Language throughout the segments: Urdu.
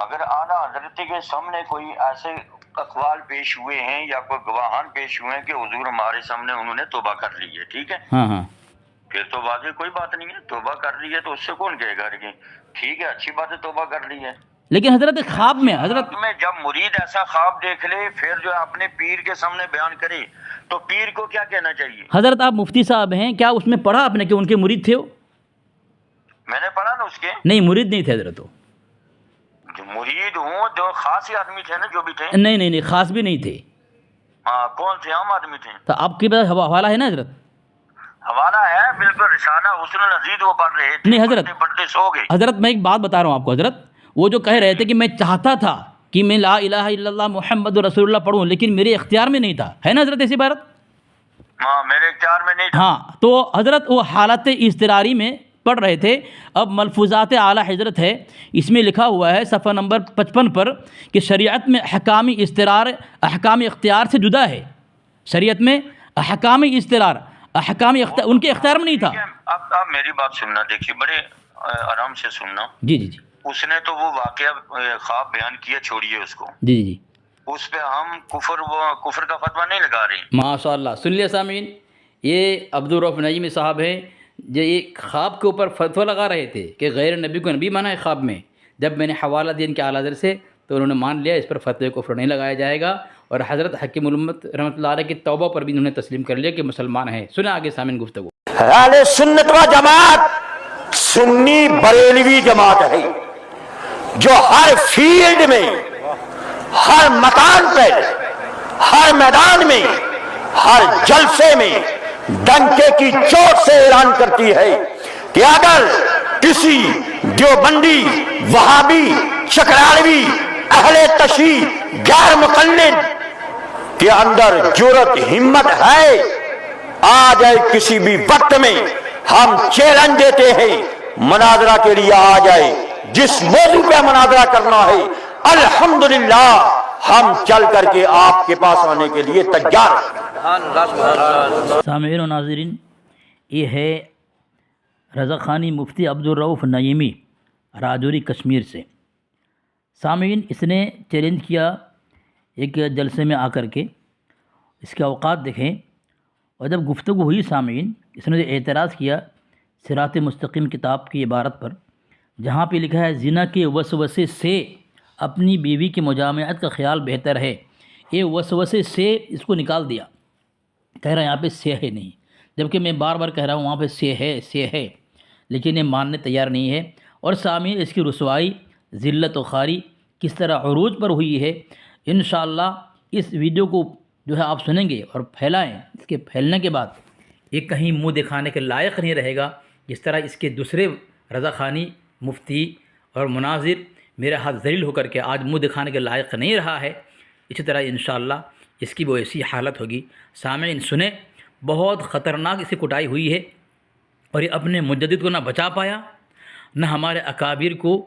اگر اعلیٰ حضرت کے سامنے کوئی ایسے اقوال پیش ہوئے ہیں یا کوئی گواہان پیش ہوئے ہیں کہ حضور ہمارے سامنے انہوں نے توبہ کر لی ہے، ٹھیک ہے، ہاں پھر تو واضح کوئی بات نہیں ہے، توبہ کر لی ہے تو اس سے کون کہے گا کہ ٹھیک ہے اچھی بات ہے توبہ کر لی ہے۔ لیکن حضرت خواب میں جب مرید ایسا خواب دیکھ لے پھر جو اپنے پیر کے سامنے بیان کرے تو پیر کو کیا کہنا چاہیے؟ حضرت آپ مفتی صاحب ہیں، کیا اس میں پڑھا آپ نے کہ ان کے مرید تھے وہ؟ میں نے پڑھا نا اس کے، نہیں مرید نہیں تھے حضرت وہ، جو مرید ہوں جو خاص ہی آدمی تھے نا، جو بھی تھے، نہیں خاص بھی نہیں تھے۔ ہاں کون تھے؟ عام آدمی تھے۔ تو آپ کے پاس حوالہ ہے نا حضرت؟ حوالہ ہے بالکل، رسالہ حسن العزیز وہ پڑھ رہے تھے، نہیں حضرت، پڑھتے سو گئے۔ حضرت میں ایک بات بتا رہا ہوں آپ کو حضرت، وہ جو کہہ رہے تھے کہ میں چاہتا تھا کہ میں لا الہ الا اللہ محمد رسول اللہ پڑھوں لیکن میرے اختیار میں نہیں تھا، ہے نا حضرت ایسی عبارت؟ ہاں میرے اختیار میں نہیں تھا۔ ہاں تو حضرت وہ حالت اضطراری میں پڑھ رہے تھے۔ اب ملفوظات اعلیٰ حضرت ہے، اس میں لکھا ہوا ہے صفحہ نمبر 55 پر کہ شریعت میں احکام اضطرار احکام اختیار سے جدا ہے۔ شریعت میں احکام اضطرار ان کے اختیار میں نہیں تھا۔ اب میری بات سننا، دیکھیے بڑے آرام سے سننا۔ جی اس نے تو وہ واقعہ خواب بیان کیا، چھوڑیے اس کو، جی اس پہ ہم کفر کا فتویٰ نہیں لگا رہے ہیں۔ ماشاء اللہ، سن لیے سامعین، یہ عبدالرؤف نعیمی صاحب ہیں جو یہ خواب کے اوپر فتویٰ لگا رہے تھے کہ غیر نبی کو نبی مانا ہے خواب میں۔ جب میں نے حوالہ دیا ان کے اعلیٰ حضرت سے تو انہوں نے مان لیا، اس پر فتوی کفر نہیں لگایا جائے گا، اور حضرت حکیم الامت رحمۃ اللہ علیہ کی توبہ پر بھی انہوں نے تسلیم کر لیا کہ مسلمان ہیں۔ سنیں آگے سامعین گفتگو۔ اہل سنت و جماعت سنی بریلوی جماعت ہے جو ہر فیلڈ میں، ہر مکان پر، ہر میدان میں، ہر جلسے میں ڈنکے کی چوٹ سے اعلان کرتی ہے کہ اگر کسی دیوبندی، وہابی، چکراڑوی، اہل تشیع، غیر مقلد کے اندر جرأت ہمت ہے، آ جائے کسی بھی وقت میں، ہم چیلنج دیتے ہیں مناظرہ کے لیے آ جائے، جس موضوع پہ مناظرہ کرنا ہے الحمدللہ ہم چل کر کے آپ کے پاس آنے کے لیے تیار ہیں۔ سامعین و ناظرین، یہ ہے رضا خانی مفتی عبدالرؤف نعیمی راجوری کشمیر سے۔ سامعین، اس نے چیلنج کیا ایک جلسے میں آ کر کے، اس کے اوقات دیکھیں، اور جب گفتگو ہوئی سامعین، اس نے اعتراض کیا صراط مستقیم کتاب کی عبارت پر، جہاں پہ لکھا ہے زنا کے وسوسے سے اپنی بیوی کی مجامعت کا خیال بہتر ہے۔ یہ وسوسے سے اس کو نکال دیا، کہہ رہا ہے یہاں پہ سے ہے نہیں، جبکہ میں بار بار کہہ رہا ہوں وہاں پہ سے ہے، لیکن یہ ماننے تیار نہیں ہے۔ اور سامعین، اس کی رسوائی، ذلت و خواری کس طرح عروج پر ہوئی ہے، انشاءاللہ اس ویڈیو کو جو ہے آپ سنیں گے اور پھیلائیں۔ اس کے پھیلنے کے بعد یہ کہیں منہ دکھانے کے لائق نہیں رہے گا، جس طرح اس کے دوسرے رضا خانی مفتی اور مناظر میرے ہاتھ ذلیل ہو کر کے آج منہ دکھانے کے لائق نہیں رہا ہے، اسی طرح انشاءاللہ اس کی وہ ایسی حالت ہوگی۔ سامعین سنیں، بہت خطرناک اس کی کٹائی ہوئی ہے، اور یہ اپنے مجدد کو نہ بچا پایا، نہ ہمارے اکابر کو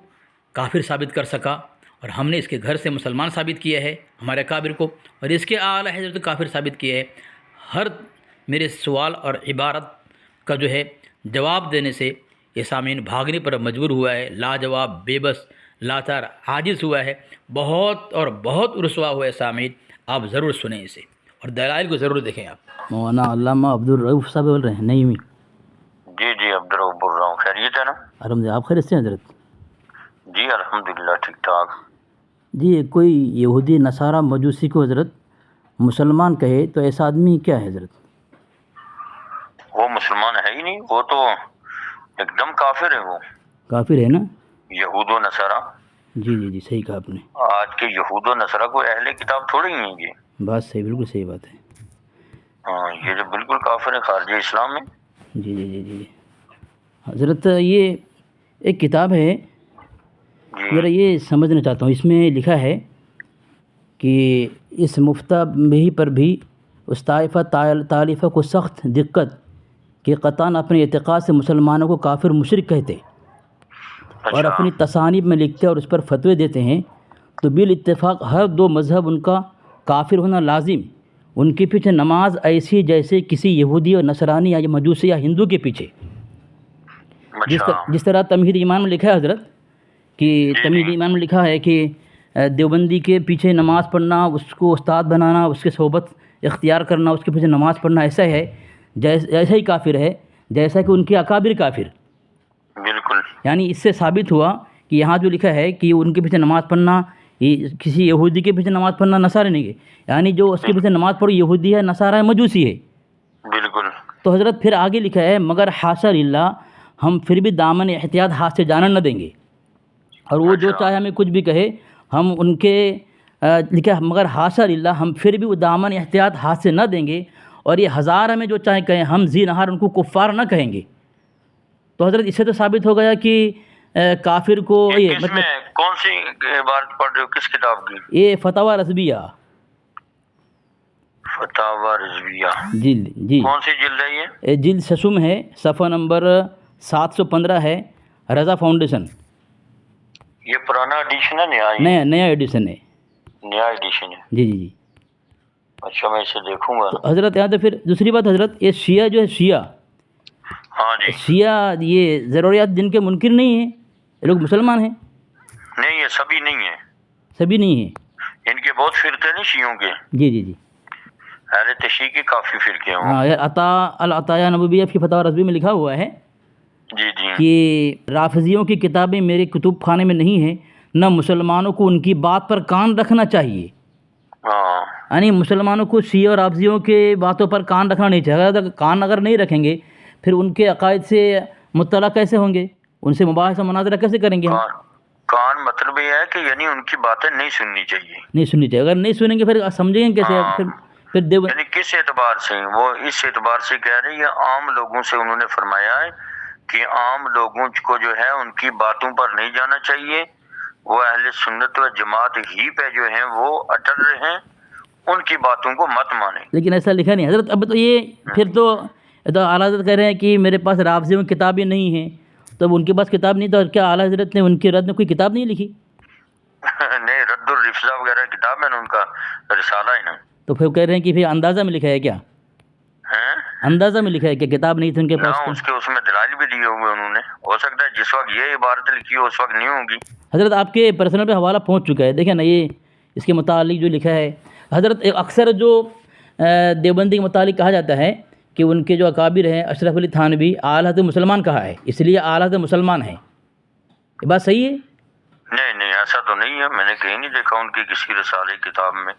کافر ثابت کر سکا، اور ہم نے اس کے گھر سے مسلمان ثابت کیا ہے ہمارے اکابر کو، اور اس کے اعلیٰ حضرت کافر ثابت کیا ہے۔ ہر میرے سوال اور عبارت کا جو ہے جواب دینے سے یہ سامعین بھاگنے پر مجبور ہوا ہے، لاجواب، بے بس، لاچار، عاجز ہوا ہے، بہت اور بہت رسوا ہوا ہے۔ سامعین آپ ضرور سنیں اسے، اور دلائل کو ضرور دیکھیں۔ آپ مولانا علامہ عبدالرؤف صاحب بول رہے ہیں نعیمی؟ جی عبدالرؤف بول رہا ہوں، خیریت ہے نا؟ الحمد آپ خیریت سے ہیں حضرت؟ جی الحمدللہ ٹھیک ٹھاک۔ جی، کوئی یہودی نصارہ مجوسی کو حضرت مسلمان کہے تو ایسا آدمی کیا ہے حضرت؟ وہ مسلمان ہے ہی نہیں، وہ تو ایک دم کافر ہے، وہ کافر ہے نا؟ یہود و نصارہ۔ جی صحیح کہا آپ نے۔ آج کے یہود و نصارہ کو اہل کتاب تھوڑی ہی نہیں، یہ بات صحیح، بالکل صحیح بات ہے۔ ہاں، یہ جو بالکل کافر ہے خارج اسلام میں۔ جی حضرت، یہ ایک کتاب ہے، ذرا یہ سمجھنا چاہتا ہوں، اس میں لکھا ہے کہ اس مفتہ بہی پر بھی اس طائفہ طائفہ کو سخت دقت کہ قطعاً اپنے اعتقاد سے مسلمانوں کو کافر مشرک کہتے اور اپنی تصانیف میں لکھتے اور اس پر فتوے دیتے ہیں، تو بالاتفاق ہر دو مذہب ان کا کافر ہونا لازم، ان کے پیچھے نماز ایسی جیسے کسی یہودی اور نصرانی یا مجوسی یا ہندو کے پیچھے، جس طرح تمہید ایمان میں لکھا ہے حضرت کہ تمیز ایمان میں لکھا ہے کہ دیوبندی کے پیچھے نماز پڑھنا، اس کو استاد بنانا، اس کے صحبت اختیار کرنا، اس کے پیچھے نماز پڑھنا ایسا ہے ایسا ہی کافر ہے جیسا کہ ان کے اکابر کافر. بالکل. یعنی اس سے ثابت ہوا کہ یہاں جو لکھا ہے کہ ان کے پیچھے نماز پڑھنا، کسی یہودی کے پیچھے نماز پڑھنا نصارہ نہیں ہے، یعنی جو اس کے پیچھے نماز پڑھو یہودی ہے، نصارہ ہے، مجوسی ہے. بالکل. تو حضرت پھر آگے لکھا ہے مگر حاشا للہ ہم پھر بھی دامن احتیاط ہاتھ سے جانا نہ دیں گے، اور وہ جو چاہے ہمیں کچھ بھی کہے ہم ان کے لکھا ہے مگر حاشا للہ ہم پھر بھی وہ دامن احتیاط ہاتھ سے نہ دیں گے، اور یہ ہزار ہمیں جو چاہے کہیں ہم ذی نہار ان کو کفار نہ کہیں گے. تو حضرت اس سے تو ثابت ہو گیا کہ کافر کو یہ مطلب کون سی عبارت پڑھ رہے ہو، کس کتاب کی؟ یہ فتاوی رضویہ. فتاوی رضویہ جی کون سی جلد ہے یہ؟ جلد ششم ہے، صفحہ نمبر 715 ہے، رضا فاؤنڈیشن. یہ پرانا ایڈیشن ہے؟ نیا ایڈیشن ہے. نیا ایڈیشن ہے. جی. اچھا میں اسے دیکھوں گا. تو حضرت یہاں تو پھر دوسری بات حضرت، یہ شیعہ جو ہے شیعہ، ہاں جی، شیعہ یہ ضروریات دن کے منکر نہیں ہیں، یہ لوگ مسلمان ہیں. نہیں یہ سبھی نہیں ہیں، سبھی نہیں ہیں. ان کے بہت فرقے نہیں شیعوں کے. جی. اہل تشیع کے کافی فرقے ہیں. ہاں، العطایا نبویہ کی فتاوی رضوی میں لکھا ہوا ہے جی کہ رافضیوں کی کتابیں میرے کتب خانے میں نہیں ہیں، نہ مسلمانوں کو ان کی بات پر کان رکھنا چاہیے. ہاں، یعنی مسلمانوں کو شیعہ اور رافضیوں کے باتوں پر کان رکھنا نہیں چاہیے. اگر کان اگر نہیں رکھیں گے پھر ان کے عقائد سے مطلع کیسے ہوں گے، ان سے مباحثہ مناظرہ کیسے کریں گے ہم؟ کان مطلب یہ ہے کہ یعنی ان کی باتیں نہیں سننی چاہیے. نہیں سننی چاہیے. اگر نہیں سنیں گے پھر سمجھیں گے کیسے؟ پھر یعنی کس اعتبار سے؟ وہ اس اعتبار سے کہہ رہے ہیں عام لوگوں سے انہوں نے فرمایا ہے کہ عام لوگوں کو جو ہے ان کی باتوں پر نہیں جانا چاہیے، وہ اہل سنت و جماعت ہی پہ جو ہیں وہ اٹل رہیں، ان کی باتوں کو مت مانیں. لیکن ایسا لکھا نہیں حضرت. اب تو یہ پھر تو اعلیٰ حضرت کہہ رہے ہیں کہ میرے پاس رافضیوں کی کتابیں نہیں ہیں، تو اب ان کے پاس کتاب نہیں تو کیا اعلیٰ حضرت نے ان کے رد میں کوئی کتاب نہیں لکھی؟ نہیں، رد الرفضہ وغیرہ کتاب ہے نا ان کا، رسالہ ہے نا. تو پھر کہہ رہے ہیں کہ پھر اندازہ میں لکھا ہے کیا؟ اندازہ میں لکھا ہے کہ کتاب نہیں تھی ان کے پاس؟ اس میں دلائل بھی دیے ہوئے انہوں نے. ہو سکتا ہے جس وقت یہ عبارت لکھی ہو اس وقت نہیں ہوگی. حضرت آپ کے پرسنل پہ حوالہ پہنچ چکا ہے، دیکھیں نا یہ اس کے متعلق جو لکھا ہے حضرت. اکثر جو دیوبندی کے متعلق کہا جاتا ہے کہ ان کے جو اکابر ہیں اشرف علی تھانوی اعلیٰ حضرت مسلمان کہا ہے، اس لیے اعلیٰ حضرت مسلمان ہیں. یہ بات صحیح ہے؟ نہیں ایسا تو نہیں ہے، میں نے کہیں نہیں دیکھا ان کی کسی رسالے کتاب میں.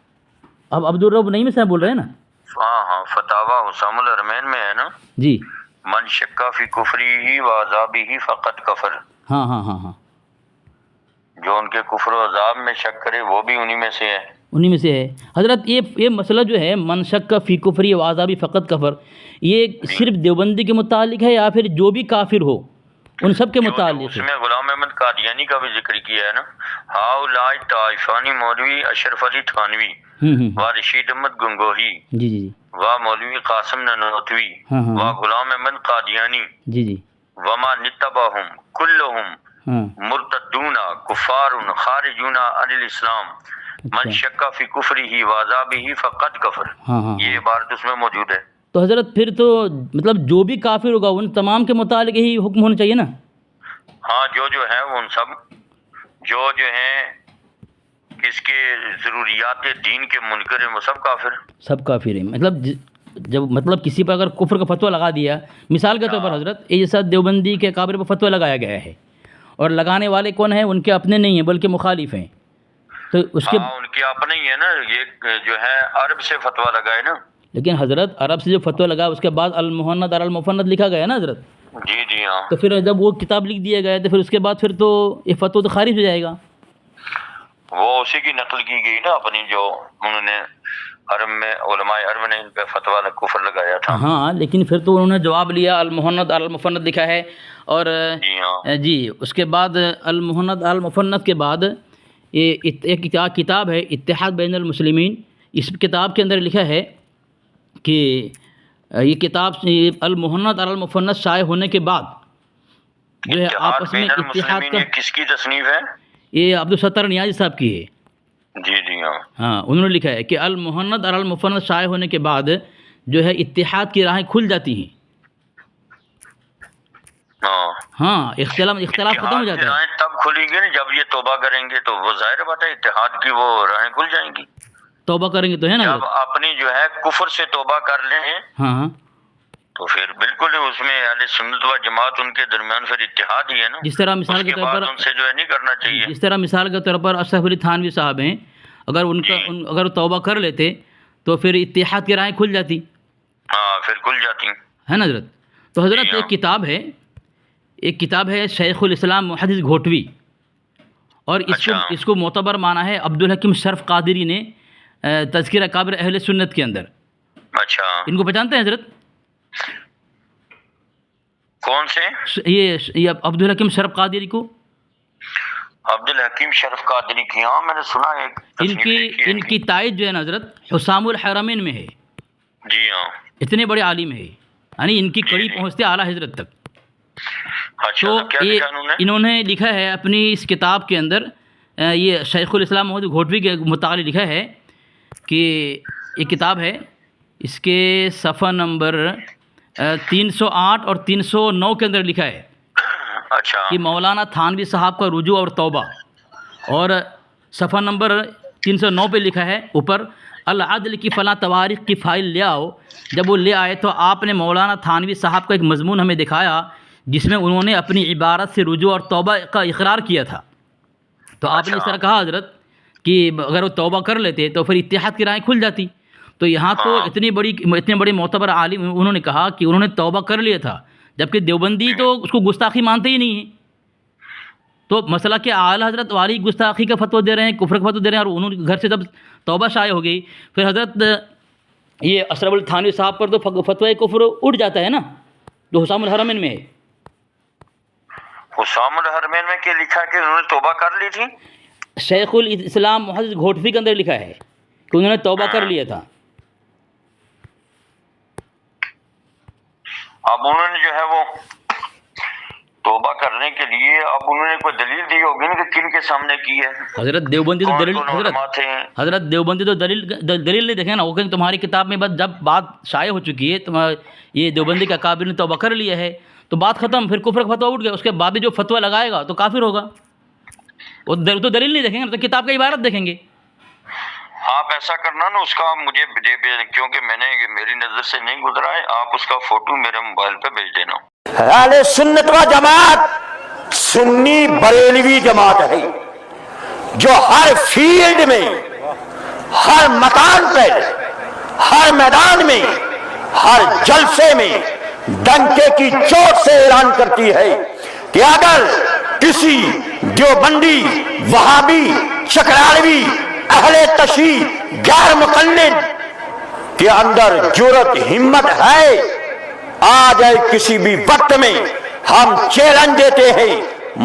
اب عبدالرب نہیں میں سے بول رہے ہیں نا؟ ہاں فتاوی حسام الحرمین میں ہے نا جی. من شکا فی کفری ہی و عذابی ہی فقط کفر. ہاں. جو ان کے کفر و عذاب میں شک کرے وہ بھی انہی میں سے ہے. انہی میں سے ہے. حضرت یہ مسئلہ جو ہے من شک فی کفری و عذابی فقط کفر، یہ صرف دیوبندی کے متعلق ہے یا پھر جو بھی کافر ہو ان سب کے متعلق؟ اس میں غلام احمد قادیانی کا بھی ذکر کیا ہے نا. ہاؤلاء طائفانی مولوی اشرف علی تھانوی و رشید احمد گنگوہی جی و مولوی قاسم نانوتوی و غلام احمد قادیانی جی وما نتبعہم کلہم مرتدون کفار خارجون عن الاسلام من شکا فی کفری ہی و عذابی ہی فقط کفر. یہ عبارت اس میں موجود ہے. تو حضرت پھر تو مطلب جو بھی کافر ہوگا ان تمام کے متعلق ہی حکم ہونا چاہیے نا؟ ہاں جو ہے وہ ان سب جو ہیں اس کے ضروریات دین کے منکر ہیں وہ سب کافر ہیں. مطلب کسی پر اگر کفر کا فتویٰ لگا دیا، مثال کے طور پر حضرت یہ جیسا دیوبندی کے اکابر پر فتویٰ لگایا گیا ہے، اور لگانے والے کون ہیں؟ ان کے اپنے نہیں ہیں بلکہ مخالف ہیں، تو اس کے ان کے اپنے ہی ہے نا. یہ جو ہے عرب سے فتویٰ لگائے نا. لیکن حضرت عرب سے جو فتویٰ لگا اس کے بعد المحند اور المفند لکھا گیا نا حضرت. جی ہاں. تو پھر جب وہ کتاب لکھ دیا گیا تو پھر اس کے بعد پھر تو یہ فتویٰ تو خارج ہو جائے گا. وہ اسی کی نقل کی گئی نا اپنی، جو انہوں نے عرب میں علماء عرب نے ان پہ فتویٰ کفر لگایا تھا. ہاں لیکن پھر تو انہوں نے جواب لیا المحند اور المفند لکھا ہے، اور جی اس کے بعد المحند المفند کے بعد یہ ایک کتاب ہے اتحاد بین المسلمین. اس کتاب کے اندر لکھا ہے کہ یہ کتاب المحند اور المفند شائع ہونے کے بعد جو ہے آپس میں اتحاد کا. کس کی تصنیف ہے؟ یہ عبدالستار نیازی صاحب کی ہے. جی ہاں انہوں نے لکھا ہے کہ المحند اور المفند شائع ہونے کے بعد جو ہے اتحاد کی راہیں کھل جاتی ہیں. ہاں اختلاف ختم ہو جاتا ہے. راہیں تب کھلیں گی نا جب یہ توبہ کریں گے، تو وہ ظاہر بات ہے اتحاد کی وہ راہیں کھل جائیں گی. توبہ کریں گے تو ہے نا جب اپنی جو ہے کفر سے توبہ کر لیں ہاں ہاں تو پھر بالکل اس میں اہل سنت و جماعت ان کے درمیان پھر اتحاد ہی ہے نا. جس طرح مثال کے طور پر ان سے جو ہے نہیں کرنا چاہیے. جس طرح مثال کے طور پر اشرف علی تھانوی صاحب ہیں، اگر ان کا اگر وہ توبہ کر لیتے تو پھر اتحاد کی راہیں کھل جاتی. ہاں پھر کھل جاتی ہے نا حضرت. تو حضرت ایک کتاب ہے شیخ الاسلام محدث گھوٹوی، اور اس کو معتبر مانا ہے عبدالحکیم شرف قادری نے تذکرہ اکابر اہل سنت کے اندر. اچھا ان کو پہچانتے ہیں حضرت؟ کون سے؟ یہ عبدالحکیم شرف قادری کو. عبدالحکیم شرف قادری کی، ہاں میں نے سنا ہے. ان کی تائید جو ہے نا حضرت حسام الحرمین میں ہے. جی ہاں اتنے بڑے عالم ہے، یعنی ان کی کڑی پہنچتے اعلیٰ حضرت تک. اچھا تو کیا لکھا انہوں نے لکھا ہے اپنی اس کتاب کے اندر، یہ شیخ الاسلام محدث گھوٹوی کے متعلق لکھا ہے کہ یہ کتاب ہے، اس کے صفحہ نمبر 308 اور 309 کے اندر لکھا ہے اچھا کہ مولانا تھانوی صاحب کا رجوع اور توبہ، اور صفحہ نمبر 309 پہ لکھا ہے اوپر العدل کی فلاں تواریخ کی فائل لے آؤ. جب وہ لے آئے تو آپ نے مولانا تھانوی صاحب کا ایک مضمون ہمیں دکھایا جس میں انہوں نے اپنی عبارت سے رجوع اور توبہ کا اقرار کیا تھا. تو آپ نے اس طرح کہا حضرت کہ اگر وہ توبہ کر لیتے تو پھر اتحاد کی راہیں کھل جاتی. تو یہاں تو اتنے بڑے معتبر عالم انہوں نے کہا کہ انہوں نے توبہ کر لیا تھا، جبکہ دیوبندی تو اس کو گستاخی مانتے ہی نہیں ہیں. تو مسئلہ کہ اعلیٰ حضرت والی گستاخی کا فتویٰ دے رہے ہیں، کفر کا فتویٰ دے رہے ہیں، اور انہوں نے گھر سے جب توبہ شائع ہو گئی پھر حضرت یہ اشرف علی تھانوی صاحب پر تو فتویٰ کفر اٹھ جاتا ہے نا، جو حسام الحرمین میں ہے. حسام الحرمین میں کیا لکھا کہ انہوں نے توبہ کر لی تھی؟ شیخ الاسلام محدث گھوٹوی کے اندر لکھا ہے کہ انہوں نے توبہ کر لیا تھا. اب انہوں نے جو ہے وہ توبہ کرنے کے لیے اب انہوں نے کوئی دلیل دی ہوگی نا کہ کن کے سامنے کی ہے. حضرت دیوبندی تو دلیل حضرت دیوبندی تو دلیل نہیں دیکھیں نا، وہ کہیں تمہاری کتاب میں جب بات شائع ہو چکی ہے، یہ دیوبندی کا اکابر نے توبہ کر لیا ہے تو بات ختم، پھر کفر کا فتویٰ اٹھ گیا. اس کے بعد بھی جو فتویٰ لگائے گا تو کافر ہوگا. وہ تو دلیل نہیں دیکھیں گے، تو کتاب کا عبارت دیکھیں گے. آپ ایسا کرنا نا، اس کا مجھے کیونکہ میں نے میری نظر سے نہیں گزرا ہے، آپ اس کا فوٹو میرے موبائل پہ بھیج دینا. اہل سنت و جماعت سنی بریلوی جماعت ہے جو ہر فیلڈ میں، ہر مکان پر، ہر میدان میں، ہر جلسے میں ڈنکے کی چوٹ سے اعلان کرتی ہے کہ اگر کسی دیوبندی، وہابی، چکرالوی، اہل تشیع، غیر مقلد کے اندر جرأت ہمت ہے، آ جائے کسی بھی وقت میں، ہم چیلنج دیتے ہیں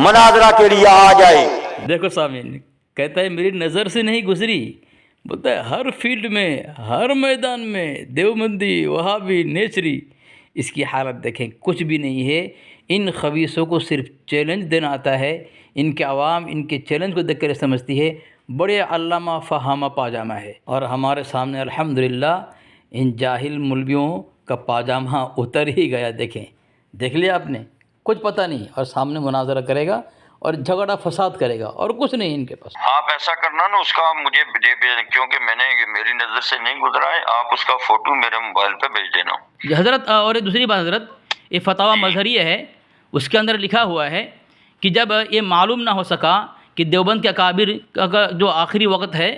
مناظرہ کے لیے آ جائے. دیکھو سامعین، کہتا ہے میری نظر سے نہیں گزری، بولتا ہے ہر فیلڈ میں، ہر میدان میں دیوبندی، وہابی، نیچری. اس کی حالت دیکھیں، کچھ بھی نہیں ہے. ان خبیثوں کو صرف چیلنج دینا آتا ہے. ان کے عوام ان کے چیلنج کو دیکھ کر سمجھتی ہے بڑے علامہ فہامہ پاجامہ ہے. اور ہمارے سامنے الحمدللہ ان جاہل مولویوں کا پاجامہ اتر ہی گیا. دیکھ لیا آپ نے، کچھ پتہ نہیں، اور سامنے مناظرہ کرے گا اور جھگڑا فساد کرے گا، اور کچھ نہیں ان کے پاس. آپ ایسا کرنا نا، اس کا مجھے کیونکہ میں نے میری نظر سے نہیں گزرا ہے، آپ اس کا فوٹو میرے موبائل پہ بھیج دینا. حضرت اور دوسری بات حضرت، یہ فتاوی مظہریہ ہے، اس کے اندر لکھا ہوا ہے کہ جب یہ معلوم نہ ہو سکا کہ دیوبند کے اکابر کا جو آخری وقت ہے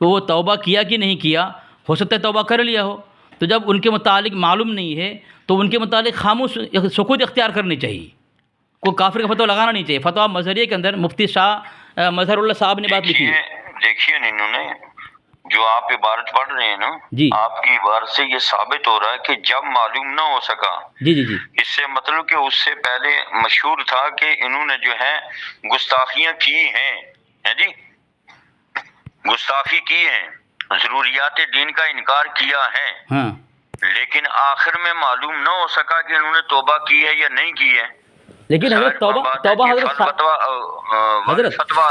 تو وہ توبہ کیا کہ نہیں کیا، ہو سکتا ہے توبہ کر لیا ہو، تو جب ان کے متعلق معلوم نہیں ہے تو ان کے متعلق خاموش سکوت اختیار کرنی چاہیے، کوئی کافر کا فتویٰ لگانا نہیں چاہیے. فتویٰ مظہریہ کے اندر مفتی شاہ مظہر اللہ صاحب نے بات لکھی ہے. دیکھیے انہوں نے جو آپ عبارت پڑھ رہے ہیں نا، جی آپ کی عبارت سے یہ ثابت ہو رہا ہے کہ جب معلوم نہ ہو سکا. جی جی جی اس سے مطلب کہ اس سے پہلے مشہور تھا کہ انہوں نے جو ہے گستاخیاں کی ہیں، جی گستاخی کی ہیں، ضروریات دین کا انکار کیا ہے. ہاں، لیکن آخر میں معلوم نہ ہو سکا کہ انہوں نے توبہ کی ہے یا نہیں کی ہے. لیکن حضرت توبہ حضرت فتویٰ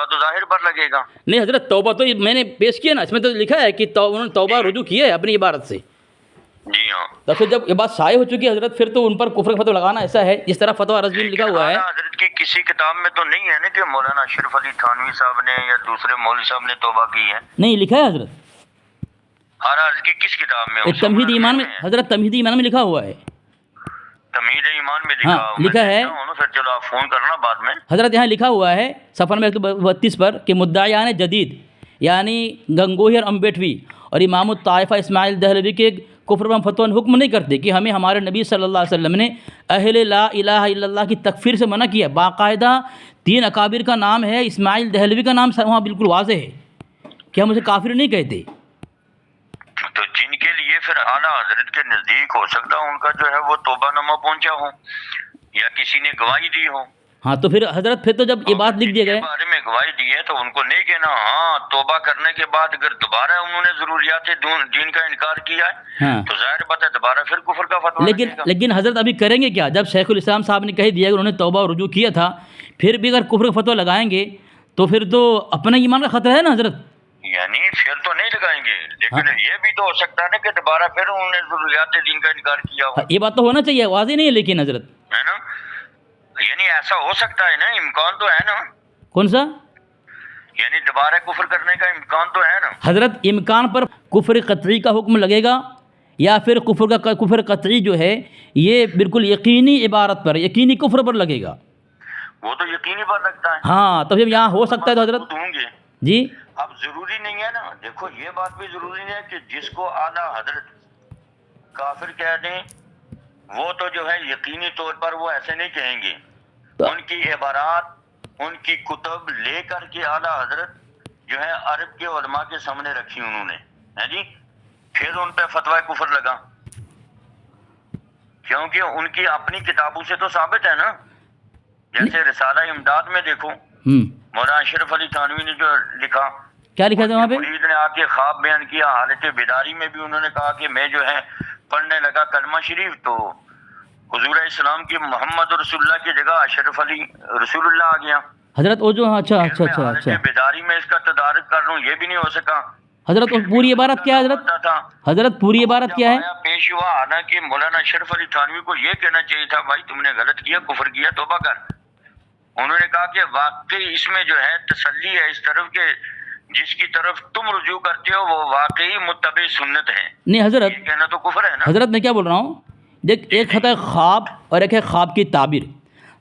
تو ظاہر پر لگے گا. نہیں حضرت، توبہ تو میں نے پیش کیا نا، اس میں تو لکھا ہے کہ انہوں نے توبہ رجوع کیا ہے اپنی عبارت سے. جی ہاں. تو پھر جب یہ بات شائع ہو چکی ہے حضرت، پھر تو ان پر کفر کا فتویٰ لگانا ایسا ہے جس طرح فتویٰ رضوی میں لکھا ہوا ہے. حضرت کی کسی کتاب میں تو نہیں ہے نا کہ مولانا اشرف علی تھانوی صاحب نے یا دوسرے مولوی صاحب نے توبہ کی ہے؟ نہیں لکھا ہے حضرت. حضرت کی کس کتاب میں؟ تمہید ایمان میں حضرت، تمہید ایمان میں لکھا ہوا ہے. تمہید ایمان میں ہاں لکھا ہے. پھر چلو آپ فون کرنا بعد میں. حضرت یہاں لکھا ہوا ہے صفحہ نمبر 132 پر کہ مدعیان جدید یعنی گنگوہی اور امبیٹوی اور امام الطائفہ اسماعیل دہلوی کے کفر و فتویٰ حکم نہیں کرتے کہ ہمیں ہمارے نبی صلی اللہ علیہ وسلم نے اہل لا الہ الا اللہ کی تکفیر سے منع کیا. باقاعدہ 3 اکابر کا نام ہے، اسماعیل دہلوی کا نام وہاں بالکل واضح ہے کہ ہم اسے کافر نہیں کہتے. تو جن کے لیے پھر اعلیٰ حضرت کے نزدیک ہو سکتا ہے ان کا جو ہے وہ توبہ نامہ پہنچا ہو یا کسی نے گواہی دی ہو. ہاں تو پھر حضرت پھر تو جب یہ بات لکھ دیا گیا بارے میں گواہی دی ہے تو ان کو نہیں کہنا ہاں توبہ کرنے کے بعد اگر دوبارہ انہوں نے ضروریات دین کا انکار کیا ہے ہاں، تو ظاہر بات ہے دوبارہ پھر کفر کا فتویٰ لگے گا. لیکن حضرت ابھی کریں گے کیا جب شیخ الاسلام صاحب نے کہہ دیا کہ انہوں نے توبہ و رجوع کیا تھا، پھر بھی اگر کفر کا فتویٰ لگائیں گے تو پھر تو اپنا ایمان کا خطرہ ہے نا حضرت. یعنی پھر تو نہیں لگائیں گے، لیکن یہ بھی تو ہو سکتا ہے نا کہ دوبارہ پھر انہوں نے ضروریات دین کا انکار کیا ہو. یہ بات تو ہونا چاہیے، واضح نہیں ہے لیکن حضرت ہے نا، یعنی ایسا ہو سکتا ہے نا، امکان تو ہے نا. کون سا؟ یعنی دوبارہ کفر کرنے کا امکان تو ہے نا. حضرت امکان پر کفر قطعی کا حکم لگے گا یا پھر کفر قطعی جو ہے یہ بالکل یقینی عبارت پر، یقینی کفر پر لگے گا. وہ تو یقینی بات لگتا ہے. ہاں تو پھر یہاں ہو سکتا ہے تو حضرت ہوں گے. جی اب ضروری نہیں ہے نا، دیکھو یہ بات بھی ضروری نہیں ہے کہ جس کو اعلیٰ حضرت کافر کہہ دیں وہ تو جو ہے یقینی طور پر وہ ایسے نہیں کہیں گے. ان کی عبارات، ان کی کتب لے کر کے اعلیٰ حضرت جو ہے عرب کے علماء کے سامنے رکھی انہوں نے، ہے جی، پھر ان پہ فتویٰ کفر لگا کیونکہ ان کی اپنی کتابوں سے تو ثابت ہے نا. جیسے رسالہ امداد میں دیکھو مولانا اشرف علی تھانوی نے جو لکھا، کیا لکھا تھا وہاں پہ؟ مرید نے آ کے خواب بیان کیا، حالت بیداری میں بھی انہوں نے کہا کہ میں جو ہے پڑھنے لگا کلمہ شریف تو حضور اسلام کی محمد رسول اللہ کی جگہ اشرف علی رسول اللہ آ گیا. حضرت وہ جو اچھا اچھا میں اچھا حالت اچھا بیداری میں اس کا تدارک کر رہا ہوں، یہ بھی نہیں ہو سکا. حضرت وہ پوری عبارت کیا ہے حضرت؟ حضرت پوری عبارت کیا ہے؟ پیش ہوا حالانکہ مولانا اشرف علی تھانوی کو یہ کہنا چاہیے تھا بھائی تم نے غلط کیا، کفر کیا، توبہ کر. انہوں نے کہا کہ واقعی اس میں جو ہے تسلی ہے اس طرف کہ جس کی طرف تم رجوع کرتے ہو وہ واقعی متبع سنت ہے. نہیں حضرت، یہ کہنا تو کفر ہے نا. حضرت میں کیا بول رہا ہوں، دیکھ ایک ہوتا ہے خواب اور ایک ہے خواب کی تعبیر.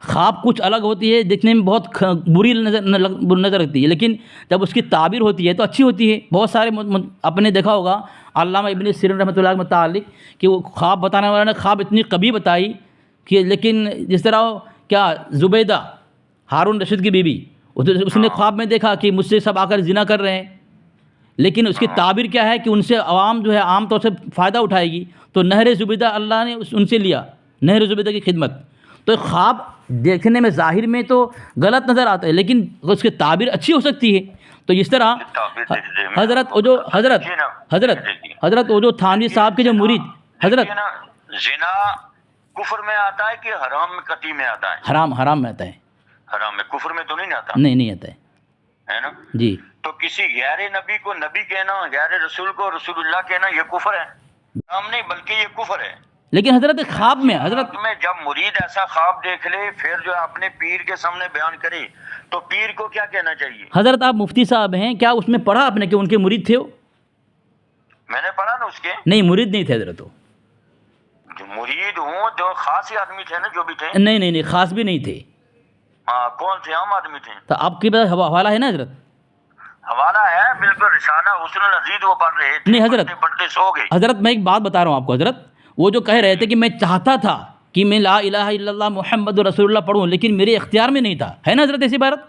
خواب کچھ الگ ہوتی ہے، دیکھنے میں بہت بری نظر رکھتی ہے، لیکن جب اس کی تعبیر ہوتی ہے تو اچھی ہوتی ہے. بہت سارے آپ نے دیکھا ہوگا علامہ ابن سیرین رحمۃ اللہ کے متعلق کہ وہ خواب بتانے والا نے خواب اتنی قوی بتائی کہ لیکن جس طرح کیا زبیدہ ہارون رشید کی بیوی، اس نے خواب میں دیکھا کہ مجھ سے سب آ کر زنا کر رہے ہیں، لیکن اس کی تعبیر کیا ہے کہ ان سے عوام جو ہے عام طور سے فائدہ اٹھائے گی، تو نہر زبیدہ اللہ نے ان سے لیا، نہر زبیدہ کی خدمت. تو خواب دیکھنے میں ظاہر میں تو غلط نظر آتا ہے لیکن اس کی تعبیر اچھی ہو سکتی ہے. تو اس طرح حضرت وہ جو حضرت وہ جو تھانوی صاحب کے جو مرید حضرت، زنا کفر میں آتا ہے کہ حرام قطعی میں آتا ہے؟ حرام میں آتا ہے. حرام میں، کفر میں تو نہیں آتا. نہیں آتا ہے نا جی. تو کسی غیر نبی کو نبی کہنا، غیر رسول کو رسول اللہ کہنا یہ کفر ہے؟ حرام نہیں بلکہ یہ کفر ہے. لیکن حضرت خواب میں حضرت میں جب مرید ایسا خواب دیکھ لے پھر جو اپنے پیر کے سامنے بیان کرے تو پیر کو کیا کہنا چاہیے؟ حضرت آپ مفتی صاحب ہیں، کیا اس میں پڑھا آپ نے کہ ان کے مرید تھے؟ میں نے پڑھا نا اس کے. نہیں مرید نہیں تھے حضرت. جو مرید ہوں جو خاص ہی آدمی تھے نا، جو بھی تھے. نہیں خاص بھی نہیں تھے. ہاں کون سے عام آدمی تھے؟ تو آپ کے پاس حوالہ ہے نا حضرت؟ حوالہ ہے بالکل، رسالہ حسن العزیز وہ پڑھ رہے تھے. نہیں حضرت، پڑھتے سو گئے. حضرت میں ایک بات بتا رہا ہوں آپ کو. حضرت وہ جو کہہ رہے تھے کہ میں چاہتا تھا کہ میں لا الہ الا اللہ محمد رسول اللہ پڑھوں لیکن میرے اختیار میں نہیں تھا، ہے نا حضرت ایسی عبارت؟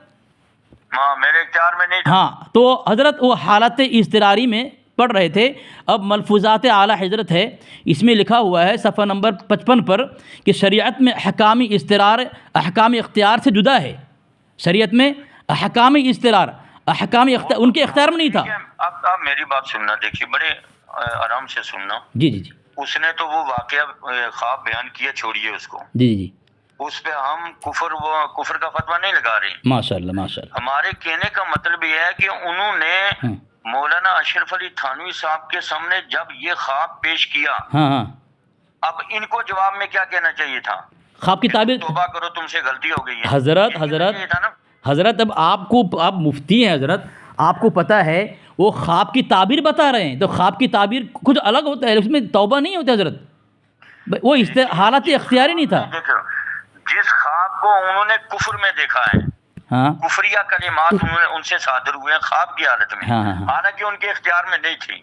ہاں میرے اختیار میں نہیں تھا. ہاں تو حضرت وہ حالت اضطراری میں پڑھ رہے تھے. اب ملفوظات اعلیٰ حضرت ہے، اس میں لکھا ہوا ہے صفحہ نمبر 55 پر کہ شریعت میں احکام اضطرار احکام اختیار سے جدا ہے. شریعت میں احکام اضطرار ان کے اختیار میں نہیں تھا. اب میری بات سننا، دیکھیے بڑے آرام سے سننا. جی اس نے تو وہ واقعہ خواب بیان کیا، چھوڑیے اس کو. جی اس پہ ہم کفر کا فتویٰ نہیں لگا رہے. ماشاء اللہ. ہمارے کہنے کا مطلب یہ ہے کہ انہوں نے مولانا اشرف علی تھانوی صاحب کے سامنے جب یہ خواب پیش کیا، ہاں ہاں، اب ان کو جواب میں کیا کہنا چاہیے تھا؟ خواب کی تعبیر. توبہ کرو، تم سے غلطی ہو گئی ہے. حضرت یہ کہنا چاہیے تھا نا. حضرت اب آپ مفتی ہیں حضرت، آپ کو پتہ ہے وہ خواب کی تعبیر بتا رہے ہیں، تو خواب کی تعبیر کچھ الگ ہوتا ہے، اس میں توبہ نہیں ہوتا حضرت، وہ حالت اختیاری نہیں تھا. دیکھو، جس خواب کو انہوں نے کفر میں دیکھا ہے، ہاں کفریہ کلمات انہوں نے ان سے صادر ہوئے ہیں خواب کی حالت میں، ہاں ہاں حالانکہ ان کے اختیار میں نہیں تھی.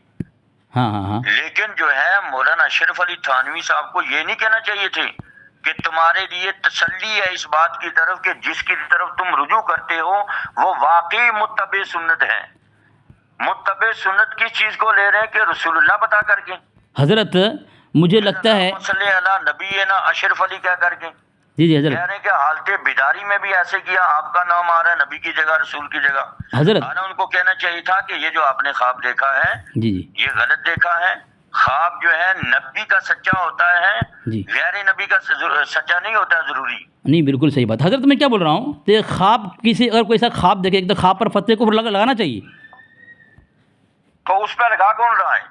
ہاں ہاں ہاں، لیکن جو ہے مولانا اشرف علی تھانوی صاحب کو یہ نہیں کہنا چاہیے تھے کہ تمہارے لیے تسلی ہے اس بات کی طرف کہ جس کی طرف تم رجوع کرتے ہو وہ واقعی متبع سنت ہے. متبع سنت کی چیز کو لے رہے ہیں کہ رسول اللہ بتا کر کے. حضرت مجھے لگتا ہے صلی اللہ نبینا اشرف علی کہہ کر کے جی جی حضرت، کہہ رہے ہیں کہ حالت بیداری میں بھی ایسے کیا، آپ کا نام آ رہا ہے نبی کی جگہ، رسول کی جگہ. حضرت ان کو کہنا چاہیے تھا کہ یہ جو آپ نے خواب دیکھا ہے جی جی یہ غلط دیکھا ہے. خواب جو ہے نبی کا سچا ہوتا ہے، جی، غیر نبی کا سچا نہیں ہوتا ضروری. نہیں بالکل صحیح بات. حضرت میں کیا بول رہا ہوں کہ خواب کسی اگر کوئی ایسا خواب دیکھے تو خواب پر فتوے کو لگانا چاہیے. تو اس پہ لگا کون رہا ہے؟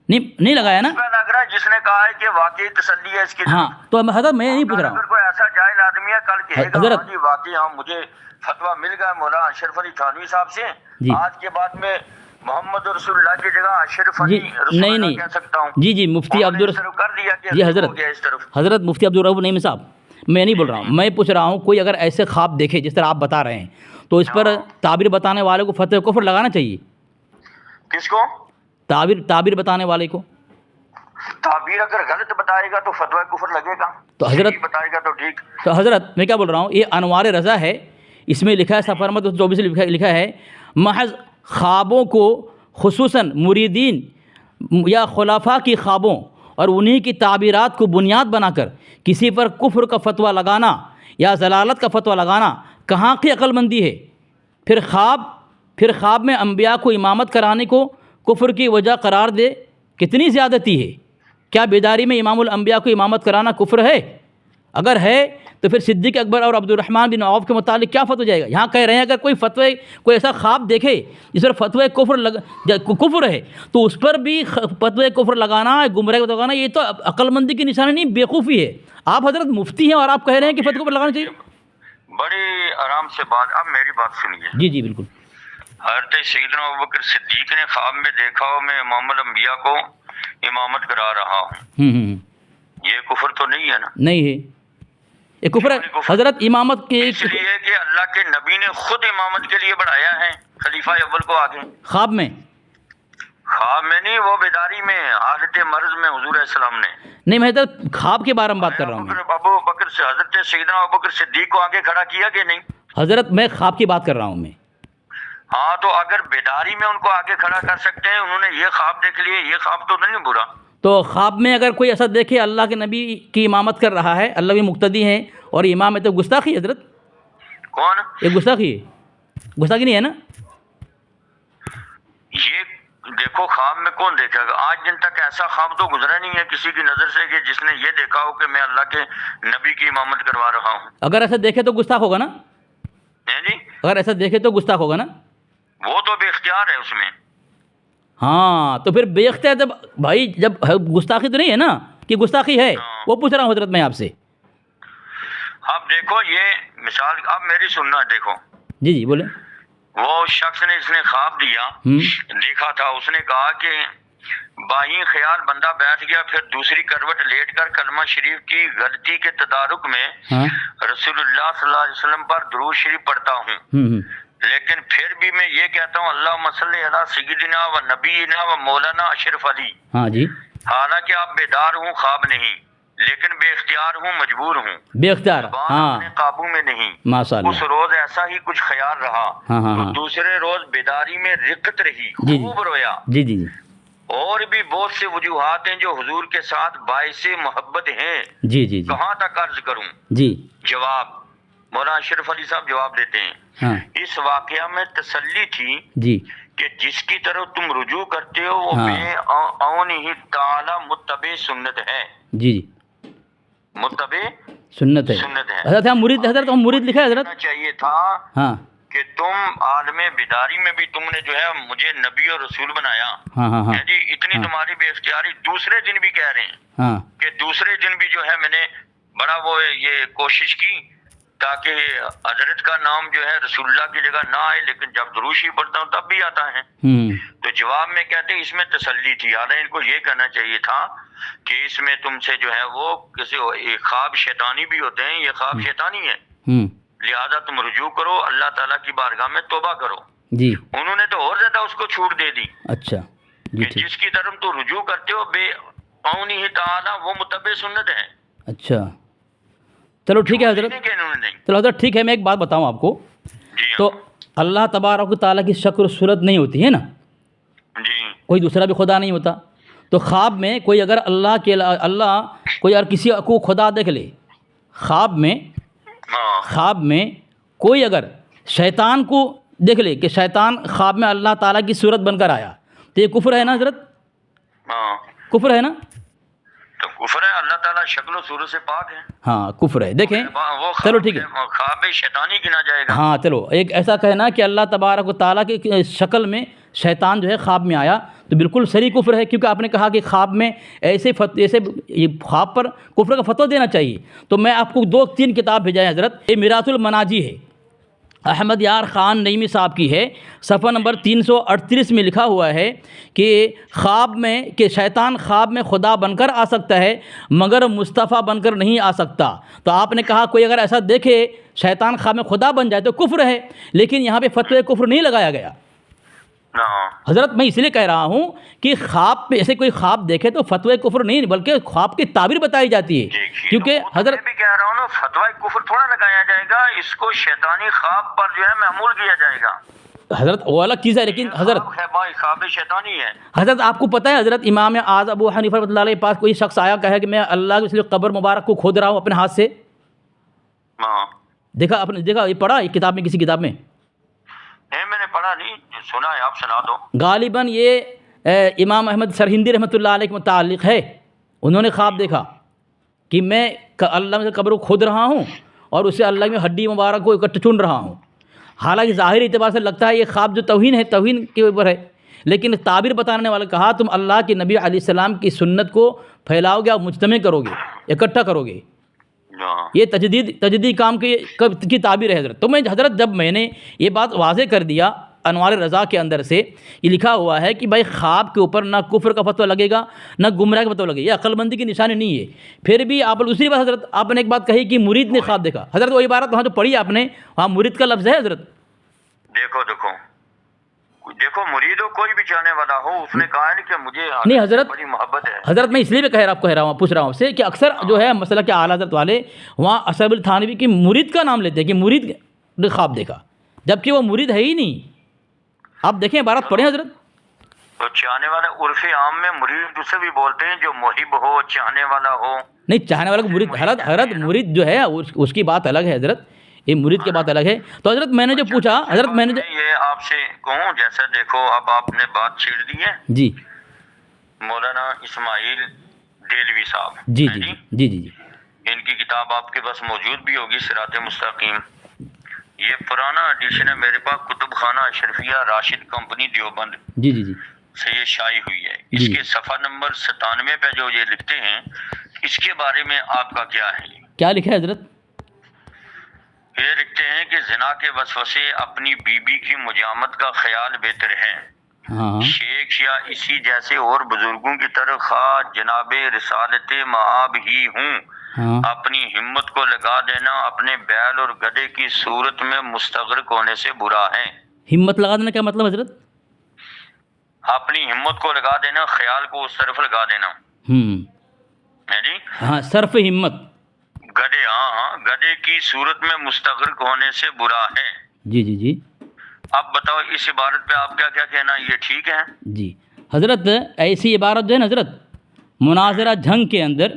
نہیں لگایا نا. اس پہ لگ رہا ہے جس نے کہا ہے کہ واقعی تسلی ہے اس کی. ہاں تو حضرت میں نہیں پوچھ رہا اگر ہوں کوئی ایسا جاہل آدمی ہے کل کہے گا حضرت، ہاں جی واقعی ہاں مجھے فتویٰ مل گیا مولانا اشرف علی تھانوی صاحب سے، جی آج کے بعد میں محمد رسول اللہ کی جگہ اشرف جی علی رسول نہیں اللہ نہیں کہہ سکتا ہوں. جی جی مفتی انہوں نے اس عبد طرف کر دیا کہ جی ہو حضرت گیا اس طرف. حضرت مفتی عبدالرؤف نعیمی صاحب، میں نہیں بول رہا ہوں، میں پوچھ رہا ہوں کوئی اگر ایسے خواب دیکھے جس طرح آپ بتا رہے ہیں تو اس پر تعبیر بتانے والے کو فتوی کفر لگانا چاہیے. کس کو؟ تعبیر بتانے والے کو. تعبیر اگر غلط بتائے گا تو فتویٰ کفر لگے گا، تو حضرت صحیح بتائے گا تو ٹھیک. تو حضرت میں کیا بول رہا ہوں، یہ انوار رضا ہے، اس میں لکھا ہے صفحہ نمبر 24 لکھا ہے محض خوابوں کو خصوصاً مریدین یا خلفاء کی خوابوں اور انہی کی تعبیرات کو بنیاد بنا کر کسی پر کفر کا فتویٰ لگانا یا ضلالت کا فتویٰ لگانا کہاں کی عقل مندی ہے. پھر خواب میں انبیاء کو امامت کرانے کو کفر کی وجہ قرار دے کتنی زیادتی ہے. کیا بیداری میں امام الانبیاء کو امامت کرانا کفر ہے؟ اگر ہے تو پھر صدیق اکبر اور عبد الرحمن بن عوف کے متعلق کیا فتویٰ جائے گا؟ یہاں کہہ رہے ہیں اگر کوئی ایسا خواب دیکھے جس پر فتوی کفر ہے تو اس پر بھی فتوی کفر لگانا، گمراہ لگانا، یہ تو عقل مندی کی نشانی نہیں، بیوقوفی ہے. آپ حضرت مفتی ہیں اور آپ کہہ رہے ہیں کہ فتوی کفر لگانا چاہیے. بڑی آرام سے بات. اب میری بات سنیے. جی جی بالکل. حضرت سیدنا ابوبکر صدیق نے خواب میں دیکھا ہو میں امام الانبیاء کو امامت کرا رہا ہوں، یہ کفر تو نہیں ہے نا؟ نہیں ہے، یہ کفر ہے حضرت. امامت کے اس لیے کہ اللہ کے نبی نے خود امامت کے لیے بڑھایا ہے خلیفہ اول کو آگے. خواب میں نہیں، وہ بیداری میں حالت مرض میں حضور علیہ السلام نے. نہیں، میں حضرت خواب کے بارے میں بات کر رہا ہوں. ابو بکر سے حضرت سیدنا ابوبکر صدیق کو آگے کھڑا کیا کہ نہیں؟ حضرت میں خواب کی بات کر رہا ہوں میں. ہاں تو اگر بیداری میں ان کو آگے کھڑا کر سکتے ہیں، انہوں نے یہ خواب دیکھ لیے، یہ خواب تو نہیں برا. تو خواب میں اگر کوئی ایسا دیکھے اللہ کے نبی کی امامت کر رہا ہے، اللہ بھی مقتدی ہیں اور امام ہے، تو گستاخی حضرت. کون؟ یہ گستاخی ہے، گستاخی نہیں ہے نا؟ یہ دیکھو خواب میں کون دیکھے گا؟ آج دن تک ایسا خواب تو گزرا نہیں ہے کسی کی نظر سے کہ جس نے یہ دیکھا ہو کہ میں اللہ کے نبی کی امامت کروا رہا ہوں. اگر ایسا دیکھے تو گستاخ ہوگا نا؟ جی اگر ایسا دیکھے تو گستاخ ہوگا نا؟ وہ تو بے اختیار ہے اس میں. ہاں تو پھر بے اختیار جب بھائی جب گستاخی تو نہیں ہے نا کہ گستاخی ہے، وہ پوچھ رہا ہوں حضرت میں آپ سے. اب دیکھو یہ مثال، اب میری سننا دیکھو. جی جی بولیں. وہ شخص نے اس نے خواب دیا، دیکھا تھا، اس نے کہا کہ باہی خیال بندہ بیٹھ گیا، پھر دوسری کروٹ لیٹ کر کلمہ شریف کی غلطی کے تدارک میں رسول اللہ صلی اللہ علیہ وسلم پر درود شریف پڑھتا ہوں، لیکن پھر بھی میں یہ کہتا ہوں اللہم صلی علی سیدنا و نبینا و مولانا اشرف علی. ہاں جی. حالانکہ آپ بیدار ہوں، خواب نہیں، لیکن بے اختیار ہوں، مجبور ہوں، بے اختیار. ہاں اپنے قابو میں نہیں. ماشاء اللہ. اس روز ایسا ہی کچھ خیال رہا، تو دوسرے روز بیداری میں رقت رہی، خوب رویا. جی جی جی. اور بھی بہت سے وجوہات ہیں جو حضور کے ساتھ باعث محبت ہیں. جی جی جی. کہاں تک عرض کروں؟ جی. جواب مولانا اشرف علی صاحب جواب دیتے ہیں. اس واقعہ میں تسلی تھی جی کہ جس کی طرف تم رجوع کرتے ہو وہ بے اون ہی تعالی متبع سنت ہے. جی جی متبع سنت ہے. سنت ہے. حضرت ہم مرید، حضرت ہم مرید لکھا ہے حضرت. چاہیے تھا ہاں کہ تم عالم بیداری میں بھی تم نے جو ہے مجھے نبی اور رسول بنایا، ہاں ہاں ہاں جی اتنی تمہاری بے اختیاری، دوسرے دن بھی کہہ رہے ہیں ہاں کہ دوسرے دن بھی جو ہے میں نے بڑا وہ یہ کوشش کی تاکہ حضرت کا نام جو ہے رسول اللہ کی جگہ نہ آئے، لیکن جب دروشی پڑھتا ہوں تب بھی آتا ہے۔ تو جواب میں کہتے ہیں اس میں تسلی تھی، حالانکہ ان کو یہ کہنا چاہیے تھا کہ اس میں تم سے جو ہے وہ کسی خواب شیطانی بھی ہوتے ہیں، یہ خواب شیطانی ہے، لہذا تم رجوع کرو، اللہ تعالیٰ کی بارگاہ میں توبہ کرو۔ جی انہوں نے تو اور زیادہ اس کو چھوٹ دے دی اچھا جی کہ ٹھیک، جس کی طرف تو رجوع کرتے ہو بے اونی تعالیٰ وہ متبع سنت ہے۔ اچھا چلو ٹھیک ہے حضرت، نہیں کہ انہوں نے نہیں، چلو حضرت ٹھیک ہے، میں ایک بات بتاؤں آپ کو، جی ہاں تو اللہ تبارک و تعالیٰ کی شکل و صورت نہیں ہوتی ہے نا، جی کوئی دوسرا بھی خدا نہیں ہوتا، تو خواب میں کوئی اگر اللہ کوئی اور کسی کو خدا دیکھ لے، خواب میں کوئی اگر شیطان کو دیکھ لے کہ شیطان خواب میں اللہ تعالیٰ کی صورت بن کر آیا، تو یہ کفر ہے نا حضرت؟ ہاں کفر ہے نا؟ تو کفر ہے، اللہ تعالیٰ شکل و صورت سے پاک ہے، ہاں کفر ہے، دیکھیں وہ چلو ٹھیک ہے، خواب شیطانی گنا جائے گا۔ ہاں چلو ایک ایسا کہنا کہ اللہ تبارک و تعالیٰ کی شکل میں شیطان جو ہے خواب میں آیا تو بالکل صحیح کفر ہے، کیونکہ آپ نے کہا کہ خواب میں ایسے خواب پر کفر کا فتویٰ دینا چاہیے، تو میں آپ کو 2-3 کتاب بھیجائیں حضرت، یہ میراث المناجی ہے، احمد یار خان نعیمی صاحب کی ہے، صفحہ نمبر 338 میں لکھا ہوا ہے کہ خواب میں کہ شیطان خواب میں خدا بن کر آ سکتا ہے مگر مصطفیٰ بن کر نہیں آ سکتا، تو آپ نے کہا کوئی اگر ایسا دیکھے شیطان خواب میں خدا بن جائے تو کفر ہے، لیکن یہاں پہ فتوی کفر نہیں لگایا گیا حضرت، میں اس لیے کہہ رہا ہوں کہ خواب پہ ایسے کوئی خواب دیکھے تو فتوی کفر نہیں بلکہ خواب کی تعبیر بتائی جاتی ہے، کیونکہ حضرت میں بھی کہہ رہا ہوں نا فتوی کفر تھوڑا لگایا جائے گا، اس کو شیطانی خواب پر جو ہے محمول کیا جائے گا حضرت، وہ الگ چیز ہے، لیکن حضرت خواب شیطانی ہے حضرت آپ کو پتہ ہے حضرت امام اعظم ابو حنیفہ رحمۃ اللہ علیہ کے پاس کوئی شخص آیا کہا کہ میں اللہ کے اس لیے قبر مبارک کو کھود رہا ہوں اپنے ہاتھ سے، دیکھا آپ نے، دیکھا یہ پڑھا ایک کتاب میں، کسی کتاب میں؟ نہیں میں نے پڑھا نہیں، سنا ہے، آپ سنا دو۔ غالباً یہ امام احمد سرہندی رحمۃ اللہ علیہ کے متعلق ہے، انہوں نے خواب دیکھا کہ میں اللہ میں قبر کو کھود رہا ہوں اور اسے اللہ میں ہڈی مبارک کو اکٹھے چن رہا ہوں، حالانکہ ظاہری اعتبار سے لگتا ہے یہ خواب جو توہین ہے، توہین کے اوپر ہے، لیکن تعبیر بتانے والا کہا تم اللہ کے نبی علیہ السلام کی سنت کو پھیلاؤ گے، مجتمع کرو گے، اکٹھا کرو گے، یہ تجدید کام کی تعبیر ہے حضرت۔ تو میں حضرت جب میں نے یہ بات واضح کر دیا، انوار رضا کے اندر سے یہ لکھا ہوا ہے کہ بھائی خواب کے اوپر نہ کفر کا فتویٰ لگے گا نہ گمراہ کا فتویٰ لگے گا، یہ عقل مندی کی نشانی نہیں ہے۔ پھر بھی آپ دوسری بات حضرت، آپ نے ایک بات کہی کہ مرید نے خواب دیکھا، حضرت وہ عبارت وہاں جو پڑھی آپ نے وہاں مرید کا لفظ ہے حضرت؟ دیکھو مرید ہو کوئی بھی چاہنے والا ہو، اس نے کہا ہے کہ مجھے نہیں حضرت، بڑی محبت ہے حضرت میں اس لیے بھی کہہ رہا ہوں پوچھ رہا ہوں آپ سے کہ اکثر جو ہے مسئلہ کہ اعلیٰ حضرت والے وہاں اشرف التھانوی کی مرید کا نام لیتے ہیں کہ مرید نے خواب دیکھا، جبکہ وہ مرید ہے ہی نہیں۔ آپ دیکھیں عبارت پڑھیں حضرت، تو چاہنے والا عرف عام میں مرید اسے بھی بولتے ہیں جو محب ہو، چاہنے والا ہو، نہیں چاہنے والا کو مرید، حضرت مرید جو ہے اس کی بات الگ ہے حضرت، یہ مرید کی بات الگ ہے۔ تو حضرت میں نے جو پوچھا، حضرت میں نے یہ آپ سے کہوں، جیسا دیکھو اب آپ نے بات چھیڑ دی ہے جی مولانا اسماعیل دہلوی صاحب، جی جی جی جی جی ان کی کتاب آپ کے پاس موجود بھی ہوگی، صراط مستقیم، یہ پرانا ایڈیشن ہے میرے پاس، کتب خانہ اشرفیہ راشد کمپنی دیوبند جی جی جی سے یہ شائع ہوئی ہے، اس کے صفحہ نمبر 97 پہ جو یہ لکھتے ہیں، اس کے بارے میں آپ کا کیا ہے؟ کیا لکھا ہے حضرت؟ یہ لکھتے ہیں کہ زنا کے وسوسے اپنی بیوی کی مجامت کا خیال بہتر ہے، شیخ یا اسی جیسے اور بزرگوں کی طرح خواہ جناب رسالت معاب ہی ہوں، اپنی ہمت کو لگا دینا اپنے بیل اور گدھے کی صورت میں مستغرق ہونے سے برا ہے۔ ہمت لگا دینا کیا مطلب حضرت؟ اپنی ہمت کو لگا دینا، خیال کو اس طرف لگا دینا ہے جی، ہاں صرف ہمت، گدھے، ہاں گدھے کی صورت میں مستغرق ہونے سے برا ہے۔ جی جی جی اب بتاؤ اس عبارت پہ آپ کیا کہنا، یہ ٹھیک ہے؟ جی حضرت ایسی عبارت جو ہے نا حضرت، مناظرہ جھنگ کے اندر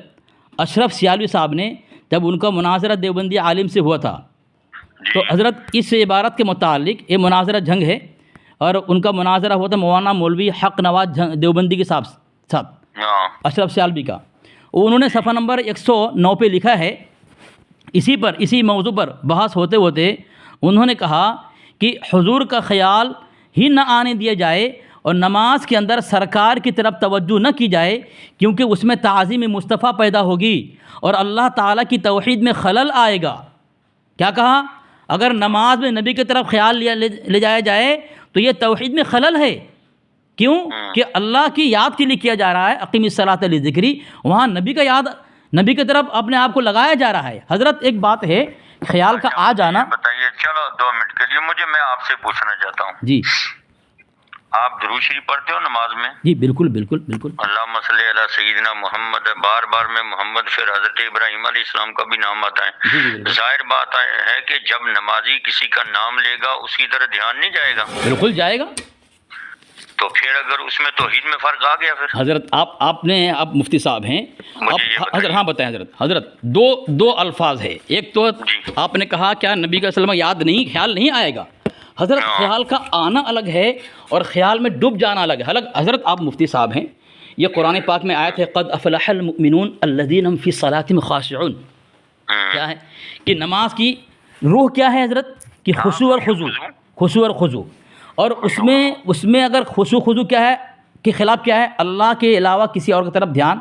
اشرف سیالوی صاحب نے جب ان کا مناظرہ دیوبندی عالم سے ہوا تھا تو حضرت اس عبارت کے متعلق یہ مناظرہ جھنگ ہے اور ان کا مناظرہ ہوا تھا مولانا مولوی حق نواز دیوبندی کے ساتھ اشرف سیالوی کا، انہوں نے صفحہ نمبر 109 پہ لکھا ہے، اسی موضوع پر بحث ہوتے ہوتے انہوں نے کہا کہ حضور کا خیال ہی نہ آنے دیا جائے اور نماز کے اندر سرکار کی طرف توجہ نہ کی جائے، کیونکہ اس میں تعظیم مصطفیٰ پیدا ہوگی اور اللہ تعالیٰ کی توحید میں خلل آئے گا۔ کیا کہا؟ اگر نماز میں نبی کی طرف خیال لے جایا جائے تو یہ توحید میں خلل ہے۔ کیوں؟ کہ اللہ کی یاد کے لیے کیا جا رہا ہے، اقیم الصلاۃ لذکری، وہاں نبی کی طرف اپنے آپ کو لگایا جا رہا ہے۔ حضرت ایک بات ہے، خیال کا آ جانا۔ بتائیے، چلو 2 منٹ کے لیے میں آپ سے پوچھنا چاہتا ہوں، جی آپ درود شریف پڑھتے ہو نماز میں؟ جی بالکل بالکل بالکل۔ اللہم صلی علی سیدنا محمد، بار بار میں محمد، پھر حضرت ابراہیم علیہ السلام کا بھی نام آتا ہے۔ ظاہر بات ہے کہ جب نمازی کسی کا نام لے گا اس کی طرف دھیان نہیں جائے گا؟ بالکل جائے گا۔ تو پھر اگر اس میں توحید میں فرق آ گیا پھر؟ حضرت آپ مفتی صاحب ہیں، حضرت ہاں بتائیں حضرت دو الفاظ ہے، ایک تو آپ نے کہا کیا نبی کا وسلم یاد نہیں، خیال نہیں آئے گا۔ حضرت خیال کا آنا الگ ہے اور خیال میں ڈوب جانا الگ ہے۔ حضرت آپ مفتی صاحب ہیں، یہ قرآن پاک میں آیت ہے قد افلح المؤمنون الذین هم فی صلاتهم خاشعون۔ کیا ہے کہ نماز کی روح کیا ہے حضرت؟ کہ خشوع اور خضوع، خشوع اور خضوع۔ اور اس میں اگر خشوع خضوع کیا ہے کہ خلاف کیا ہے؟ اللہ کے علاوہ کسی اور کی طرف دھیان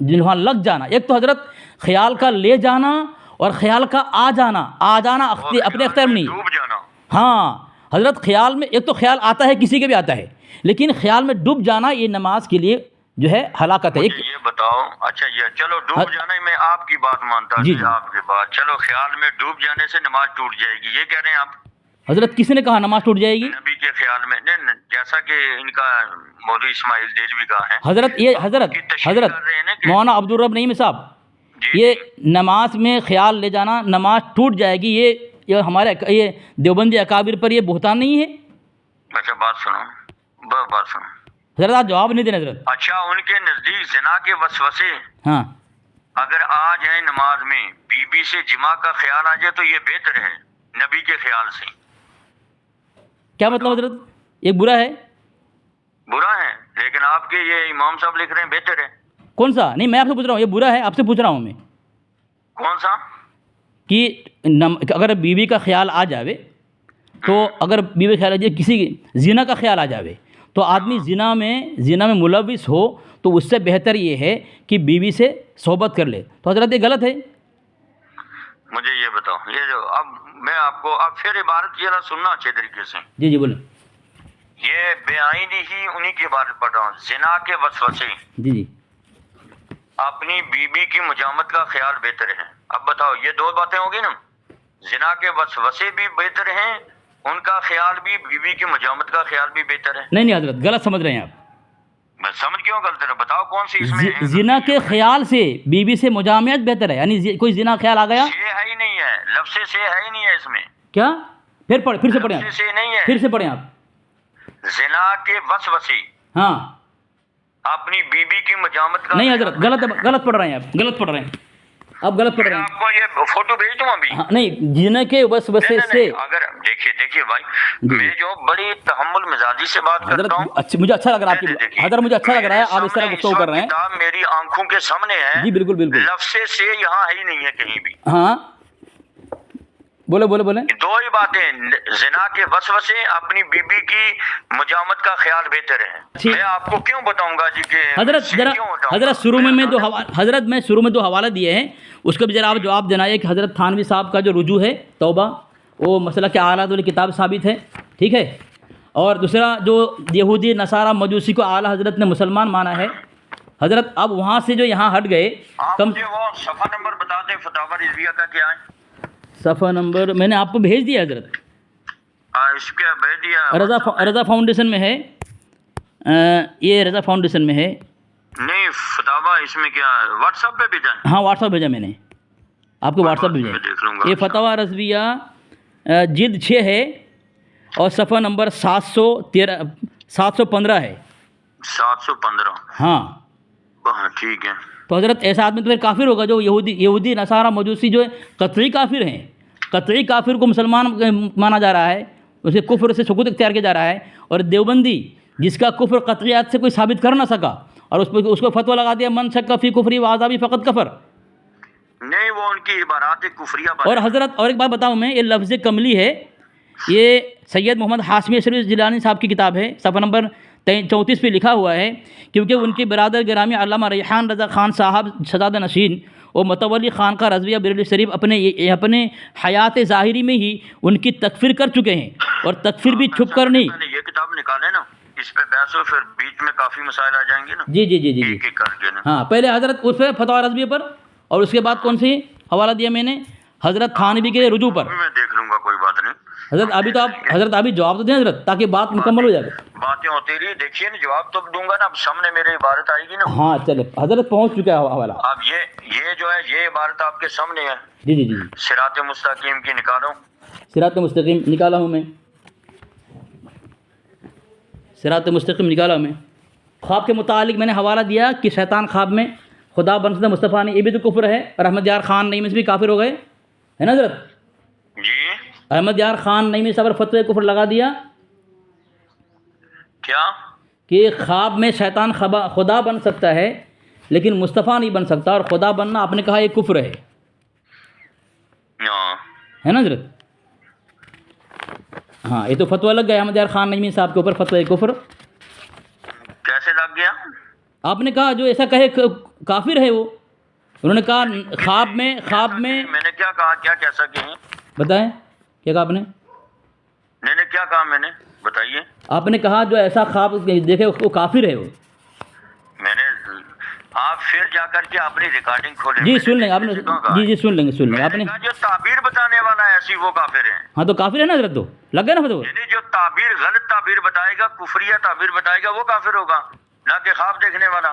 وہاں لگ جانا۔ ایک تو حضرت خیال کا لے جانا اور خیال کا آ جانا اپنے اختیار میں نہیں۔ ہاں حضرت خیال میں ایک تو خیال آتا ہے، کسی کے بھی آتا ہے، لیکن خیال میں ڈوب جانا یہ نماز کے لیے جو ہے ہلاکت ہے۔ یہ بتاؤ، اچھا یہ چلو ڈوب جانا میں آپ کی بات مانتا ہوں، آپ کی بات، چلو خیال میں ڈوب جانے سے نماز ٹوٹ جائے گی، یہ کہہ رہے ہیں آپ؟ حضرت کس نے کہا نماز ٹوٹ جائے گی؟ نبی کے خیال میں نہیں، جیسا کہ ان کا مولوی اسماعیل دہلوی کا ہے حضرت مولانا عبدالرب نعیم صاحب، یہ نماز میں خیال لے جانا نماز ٹوٹ جائے گی، یہ ہمارے یہ دیوبندی اکابر پر یہ بہتان نہیں ہے؟ اچھا بات سنو حضرت، آپ جواب نہیں دیں حضرت۔ اچھا ان کے نزدیک زنا کے وسوسے ہاں اگر آ جائیں نماز میں، بی سے جماع کا خیال آ جائے تو یہ بہتر ہے نبی کے خیال سے۔ کیا مطلب حضرت؟ یہ برا ہے؟ برا ہے، لیکن آپ کے یہ امام صاحب لکھ رہے ہیں بہتر ہے۔ کون سا؟ نہیں میں آپ سے پوچھ رہا ہوں، یہ برا ہے، آپ سے پوچھ رہا ہوں میں کون سا؟ کہ اگر بیوی کا خیال آ جاوے تو اگر بیوی کا خیال آ جائے، کسی زنا کا خیال آ جاوے تو آدمی زنا میں ملوث ہو تو اس سے بہتر یہ ہے کہ بیوی سے صحبت کر لے، تو حضرت یہ غلط ہے؟ مجھے یہ بتاؤ، یہ جو اب میں آپ کو اب پھر عبارت یہ سننا اچھے طریقے سے۔ جی بولیں۔ یہ بے آئینی ہی انہی کی عبارت پڑھ رہا ہوں، زنا کے وسوسے جی اپنی بیوی کی مجامت کا خیال بہتر ہے۔ اب بتاؤ یہ 2 باتیں ہوگی نا، زنا کے وسوسے بھی بہتر ہیں، ان کا خیال بھی، بیوی کی مجامت کا خیال بھی بہتر ہے۔ نہیں حضرت غلط سمجھ رہے ہیں آپ۔ میں سمجھ کیوں غلط ہے؟ بتاؤ کون سی اس میں؟ زنا کے خیال سے بیوی سے مجامعت بہتر ہے، یعنی کوئی زنا خیال آ گیا؟ یہ ہے ہی نہیں ہے، لفظ سے ہے ہی نہیں ہے اس میں۔ کیا؟ پھر سے پڑھیں آپ، سے نہیں ہے، پھر سے پڑھیں آپ۔ زنا کے وسوسے ہاں اپنی بیوی کی مجامت کا نہیں حضرت غلط پڑھ رہے ہیں آپ، غلط پڑھ رہے ہیں آپ، غلط پڑھ رہے ہیں۔ آپ کو یہ فوٹو بھیج دوں ابھی؟ نہیں، زنا کے وسوسے سے اگر دیکھیے بھائی، میں جو بڑی تحمل مزاجی سے بات کرتا ہوں، مجھے اچھا لگ رہا ہے آپ کی حضرت، مجھے اچھا لگ رہا ہے آپ اس طرح گفتگو کر رہے ہیں۔ کتاب میری آنکھوں کے سامنے ہے، جی بالکل، لفظ سے یہاں ہے ہی نہیں ہے کہیں بھی۔ ہاں بولے 2 ہی باتیں، زنا کے وسوسے اپنی بیوی کی مجامت کا خیال بہتر ہے۔ میں آپ کو کیوں بتاؤں گا جی کہ حضرت شروع میں شروع میں 2 حوالے دیے ہیں، اس کا بھی ذرا آپ جواب دینا ہے کہ حضرت تھانوی صاحب کا جو رجوع ہے توبہ، وہ مسئلہ کے اعلیٰ والی کتاب ثابت ہے، ٹھیک ہے؟ اور دوسرا جو یہودی نصارہ مجوسی کو اعلیٰ حضرت نے مسلمان مانا ہے حضرت، اب وہاں سے جو یہاں ہٹ گئے، مجھے وہ صفحہ نمبر بتا دیں فتاوی رضویہ کا کیا ہے؟ صفحہ نمبر میں نے آپ کو بھیج دیا حضرت، اس کے بھیج دیا، رضا فاؤنڈیشن میں ہے، یہ رضا فاؤنڈیشن میں ہے۔ نہیں فتاوی اس میں کیا واٹس ایپ پہ بھیجا ہے؟ ہاں واٹس ایپ بھیجا میں نے آپ کو، واٹس ایپ بھیجا۔ یہ فتاوی رضویہ جلد 6 ہے اور صفحہ نمبر 715 ہے۔ 715 ہاں ٹھیک ہے۔ تو حضرت ایسا آدمی تو پھر کافر ہوگا جو یہودی نصارہ مجوسی جو قطعی کافر ہیں، قطعی کافر کو مسلمان مانا جا رہا ہے، اسے کفر سے سکوت اختیار کیا جا رہا ہے، اور دیوبندی جس کا کفر قطعیات سے کوئی ثابت کر نہ سکا اور اس کو فتویٰ لگا دیا من شک فی کفری و عذابی فقط کفر۔ نہیں وہ ان کی عبارات کفریہ۔ اور حضرت اور ایک بات بتاؤں میں، یہ لفظ کملی ہے، یہ سید محمد ہاشمی اشرف جیلانی صاحب کی کتاب ہے، صفحہ نمبر 34 پہ لکھا ہوا ہے، کیونکہ ان کے برادر گرامی علامہ ریحان رضا خان صاحب شہزادہ نشین اور متولی خانقاہ رضویہ بریلوی شریف اپنے حیات ظاہری میں ہی ان کی تکفیر کر چکے ہیں، اور تکفیر بھی چھپ کر نہیں۔ میں نے یہ کتاب نکالے نا، اس پہ بحث ہو، پھر بیچ میں کافی مسائل آ جائیں گے نا، جی جی جی جی ایک ایک کر کے نا۔ ہاں، پہلے حضرت اس پہ فتویٰ رضویہ پر، اور اس کے بعد کون سی حوالہ دیا میں نے؟ حضرت تھانوی کے رجوع پر۔ میں دیکھ لوں گا، کوئی بات نہیں حضرت ابھی جواب تو دیں حضرت، تاکہ بات مکمل ہو جائے۔ باتیں ہوتی رہی، دیکھیے نا، جواب تو دوں گا نا، اب سامنے میرے عبارت آئے گی نا۔ ہاں چلے، حضرت پہنچ چکا ہے حوالہ۔ اب یہ جو ہے، یہ عبارت آپ کے سامنے ہے، جی جی جی، صراط مستقیم کی نکالو۔ صراط مستقیم نکالا ہوں میں، صراط مستقیم نکالا ہوں میں۔ خواب کے متعلق میں نے حوالہ دیا کہ شیطان خواب میں خدا بن سکتا مصطفیٰ نے، یہ بھی تو کفر ہے، اور احمد یار خان نعیمی سے بھی کافر ہو گئے، ہے نا حضرت؟ جی احمد یار خان نعیمی صاحب فتوی کفر لگا دیا کیا؟ کہ خواب میں شیطان خدا بن سکتا ہے لیکن مصطفیٰ نہیں بن سکتا، اور خدا بننا آپ نے کہا یہ کفر ہے نا حضرت؟ ہاں، یہ تو فتویٰ لگ گیا احمد یار خان نعیمی صاحب کے اوپر، فتوی کفر۔ کیسے لگ گیا؟ آپ نے کہا جو ایسا کہے کافر ہے وہ، انہوں نے کہا خواب میں میں نے کیا کہا؟ کیا کیسا کہیں؟ بتائیں کیا کہا آپ نے؟ میں نے کیا کہا؟ میں نے بتائیے۔ آپ نے کہا جو ایسا خواب دیکھے وہ کافر ہے وہ۔ میں نے، آپ پھر جا کر کے اپنی ریکارڈنگ کھولیں۔ جی سن لیں آپ نے، جی سن لیں گے آپ نے جو تعبیر بتانے والا ہے ایسی، وہ کافر ہے۔ ہاں تو کافر ہے نا حضرت، تو لگ گیا نا فتویٰ۔ یعنی جو تعبیر، غلط تعبیر بتائے گا، کفریہ تعبیر بتائے گا، وہ کافر ہوگا، نہ کہ خواب دیکھنے والا۔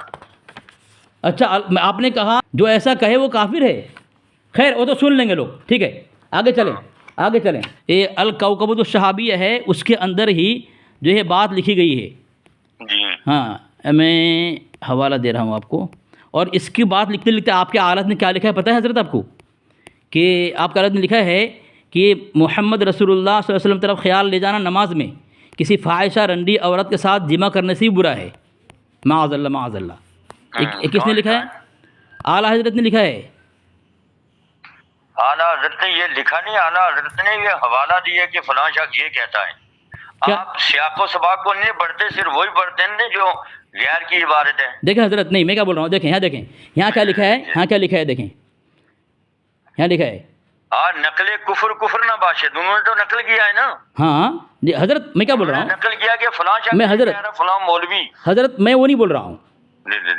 اچھا، آپ نے کہا جو ایسا کہے وہ کافر ہے، خیر وہ تو سن لیں گے لوگ، ٹھیک ہے، آگے چلیں۔ یہ الکوکب الشہابیہ ہے، اس کے اندر ہی جو ہے بات لکھی گئی ہے۔ جی ہاں، میں حوالہ دے رہا ہوں آپ کو، اور اس کی بات لکھتے لکھتے آپ کے عالت نے کیا لکھا ہے پتہ ہے حضرت آپ کو؟ کہ آپ کے عالت نے لکھا ہے کہ محمد رسول اللہ صلی اللہ علیہ وسلم طرف خیال لے جانا نماز میں کسی فاحشہ رنڈی عورت کے ساتھ جمع کرنے سے ہی برا ہے، معاذ اللہ معاذ اللہ۔ کس نے لکھا ہے؟ اعلیٰ حضرت نے لکھا ہے۔ اعلیٰ حضرت نے یہ لکھا نہیں، اعلیٰ حضرت نے یہ حوالہ دیا کہ فلاں شخص یہ کہتا ہے۔ آپ سیاق و سباق کو نہیں پڑھتے، صرف وہی پڑھتے ہیں جو غیر کی عبارت ہے۔ دیکھیں حضرت، نہیں میں کیا بول رہا ہوں، دیکھیں یہاں کیا لکھا ہے، دیکھیں یہاں لکھا ہے، نقل کفر نہ باشد، انہوں نے تو نقل کیا ہے نا۔ ہاں جی حضرت، میں کیا بول رہا ہوں، نقل کیا کہ فلاں شخص، میں حضرت، فلاں مولوی، حضرت میں وہ نہیں بول رہا ہوں،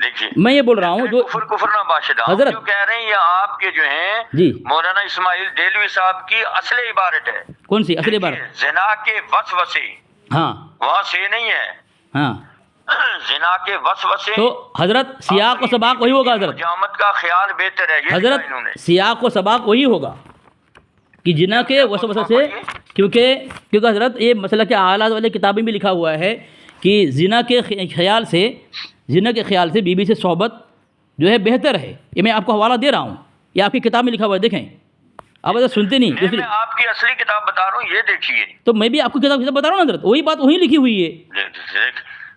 دیکھیے میں یہ بول رہا ہوں جو کفر نہ باشد حضرت جو کہہ رہے ہیں، یہ آپ کے جو ہیں جی مولانا اسماعیل دہلوی صاحب کی اصل عبارت ہے۔ کون سی اصل عبارت؟ زنا کے وسوسے، ہاں وہاں سے نہیں ہے، ہاں، زنا کے وسوسے، تو حضرت سیاق و سباق وہی ہوگا حضرت، قیامت کا خیال بہتر ہے، یہ حضرت انہوں نے۔ سیاق و سباق وہی ہوگا کہ جنا کے وسوسے سے، کیونکہ حضرت یہ مسئلہ کہ اعلیٰ والے کتابیں بھی لکھا ہوا ہے کہ زنا کے خیال سے بیوی سے صحبت جو ہے بہتر ہے۔ یہ میں آپ کو حوالہ دے رہا ہوں، یہ آپ کی کتاب میں لکھا ہوا ہے، دیکھیں آپ ایسا سنتے نہیں دوسری، میں آپ کی اصلی کتاب بتا رہا ہوں، یہ دیکھیے۔ تو میں بھی آپ کو کتاب بتا رہا ہوں حضرت، وہی بات وہیں لکھی ہوئی ہے۔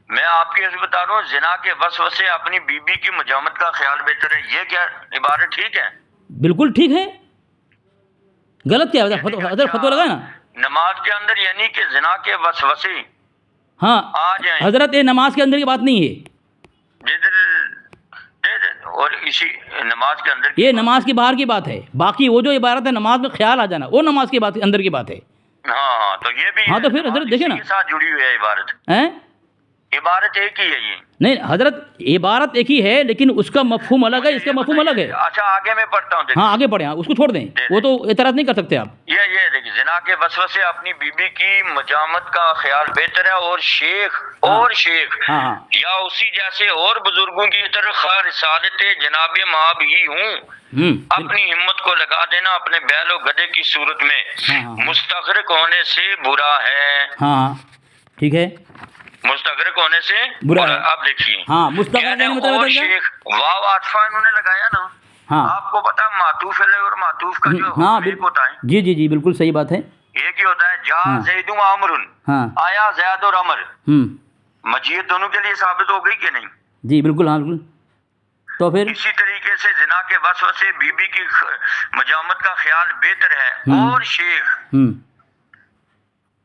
میں آپ کی ایسے بتا رہا ہوں، زنا کے وسوسے اپنی بیوی کی مجامت کا خیال بہتر ہے، یہ کیا عبارت ٹھیک ہے؟ بالکل ٹھیک ہے، غلط کیا ہے حضرت؟ فتویٰ لگا نا نماز کے اندر، یعنی کہ زنا کے وسوسے ہاں آ جائیں حضرت، یہ نماز کے اندر کی بات نہیں ہے، اور اسی نماز کے اندر یہ نماز کی باہر کی بات ہے، باقی وہ جو عبارت ہے نماز میں خیال آ جانا، وہ نماز کی بات اندر کی بات ہے۔ ہاں تو یہ بھی، ہاں تو پھر حضرت دیکھیں نا، کے ساتھ جڑی ہوئی ہے عبارت، عبارت ایک ہی ہے یہ۔ نہیں حضرت، عبارت ایک ہی ہے لیکن اس کا مفہوم الگ ہے، اس کا مفہوم الگ ہے۔ اچھا آگے میں پڑھتا ہوں، ہاں آگے پڑھیں، اس کو چھوڑ دیں، وہ تو اعتراض نہیں کر سکتے آپ۔ یہ دیکھیے، زنا کے وسوسے اپنی بیوی کی مجامت کا خیال بہتر ہے، اور شیخ ہاں یا اسی جیسے اور بزرگوں کی طرح رسالت جناب مآب ہی ہوں، اپنی ہمت کو لگا دینا اپنے بیل و گدے کی صورت میں مستغرق ہونے سے برا ہے۔ ہاں ٹھیک ہے، مستغرق ہونے سے برا ہے۔ آپ دیکھیے، ہاں مستغرق اور شیخ واو عاطفہ انہوں نے لگایا نا۔ ہاں آپ کو پتا معطوف علیہ اور معطوف کا جو ہاں ایک ہوتا ہے، جی جی جی بالکل صحیح بات ہے، ایک ہی ہوتا ہے، جا زید و عمر، ہاں آیا زید اور عمر، مجیت دونوں کے لیے ثابت ہو گئی کہ نہیں؟ جی بالکل، ہاں بالکل۔ تو پھر اسی طریقے سے زنا کے وسوسے بیوی کی مجامت کا خیال بہتر ہے، اور شیخ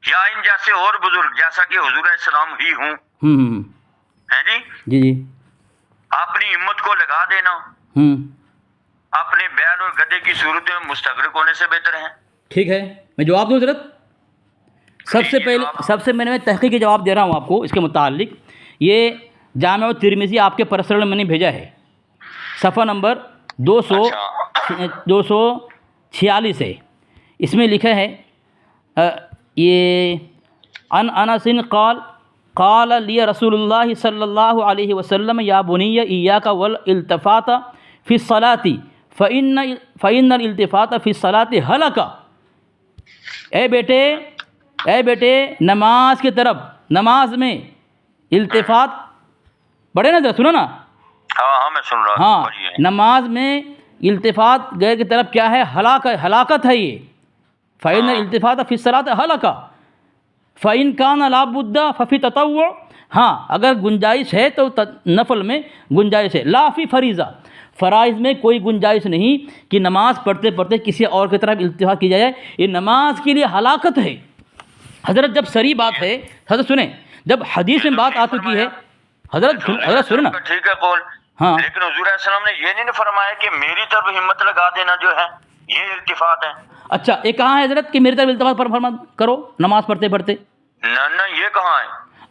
یا ان جیسے اور بزرگ جیسا کہ حضور علیہ السلام ہی ہوں، ہیں جی، جی جی، اپنی ہمت کو لگا دینا اپنے بیل اور گدے کی صورت میں مستغرق ہونے سے بہتر ہے۔ ٹھیک ہے، میں جواب دوں حضرت؟ سب سے میں تحقیقی جواب دے رہا ہوں آپ کو اس کے متعلق۔ یہ جامع ترمذی آپ کے پرسنل میں نے بھیجا ہے، صفحہ نمبر 246 ہے، اس میں لکھا ہے یہ ان انس قال لی رسول اللہ صلی اللہ علیہ وسلم یا بنی ایاک والالتفات فی الصلاۃ فإن الالتفات فی الصلاۃ ہلکہ، اے بیٹے نماز کی طرف، نماز میں التفات، بڑے نا ذرا سنو نا، ہاں میں سن رہا ہاں، ہوں، نماز میں التفات غیر کی طرف کیا ہے؟ ہلاکت ہے یہ۔ فإن الالتفات فی الصلاۃ ہلکہ فإن کان لا بد ففی تطوع، ہاں اگر گنجائش ہے تو نفل میں گنجائش ہے، لا فی فریضہ، فرائض میں کوئی گنجائش نہیں کہ نماز پڑھتے پڑھتے کسی اور کی طرف التفات کی جائے، یہ نماز کے لیے ہلاکت ہے۔ حضرت جب صریح بات ہے، حضرت سنیں، جب حدیث میں بات آ چکی ہے، حضرت سنیں نا، ٹھیک ہے قول، ہاں، لیکن حضور علیہ السلام نے یہ نہیں فرمایا کہ میری طرف ہمت لگا دینا جو ہے یہ التفات ہے۔ اچھا یہ کہاں ہے حضرت کہ میری طرف التفات فرما کرو نماز پڑھتے پڑھتے؟ نہ یہ کہاں ہے؟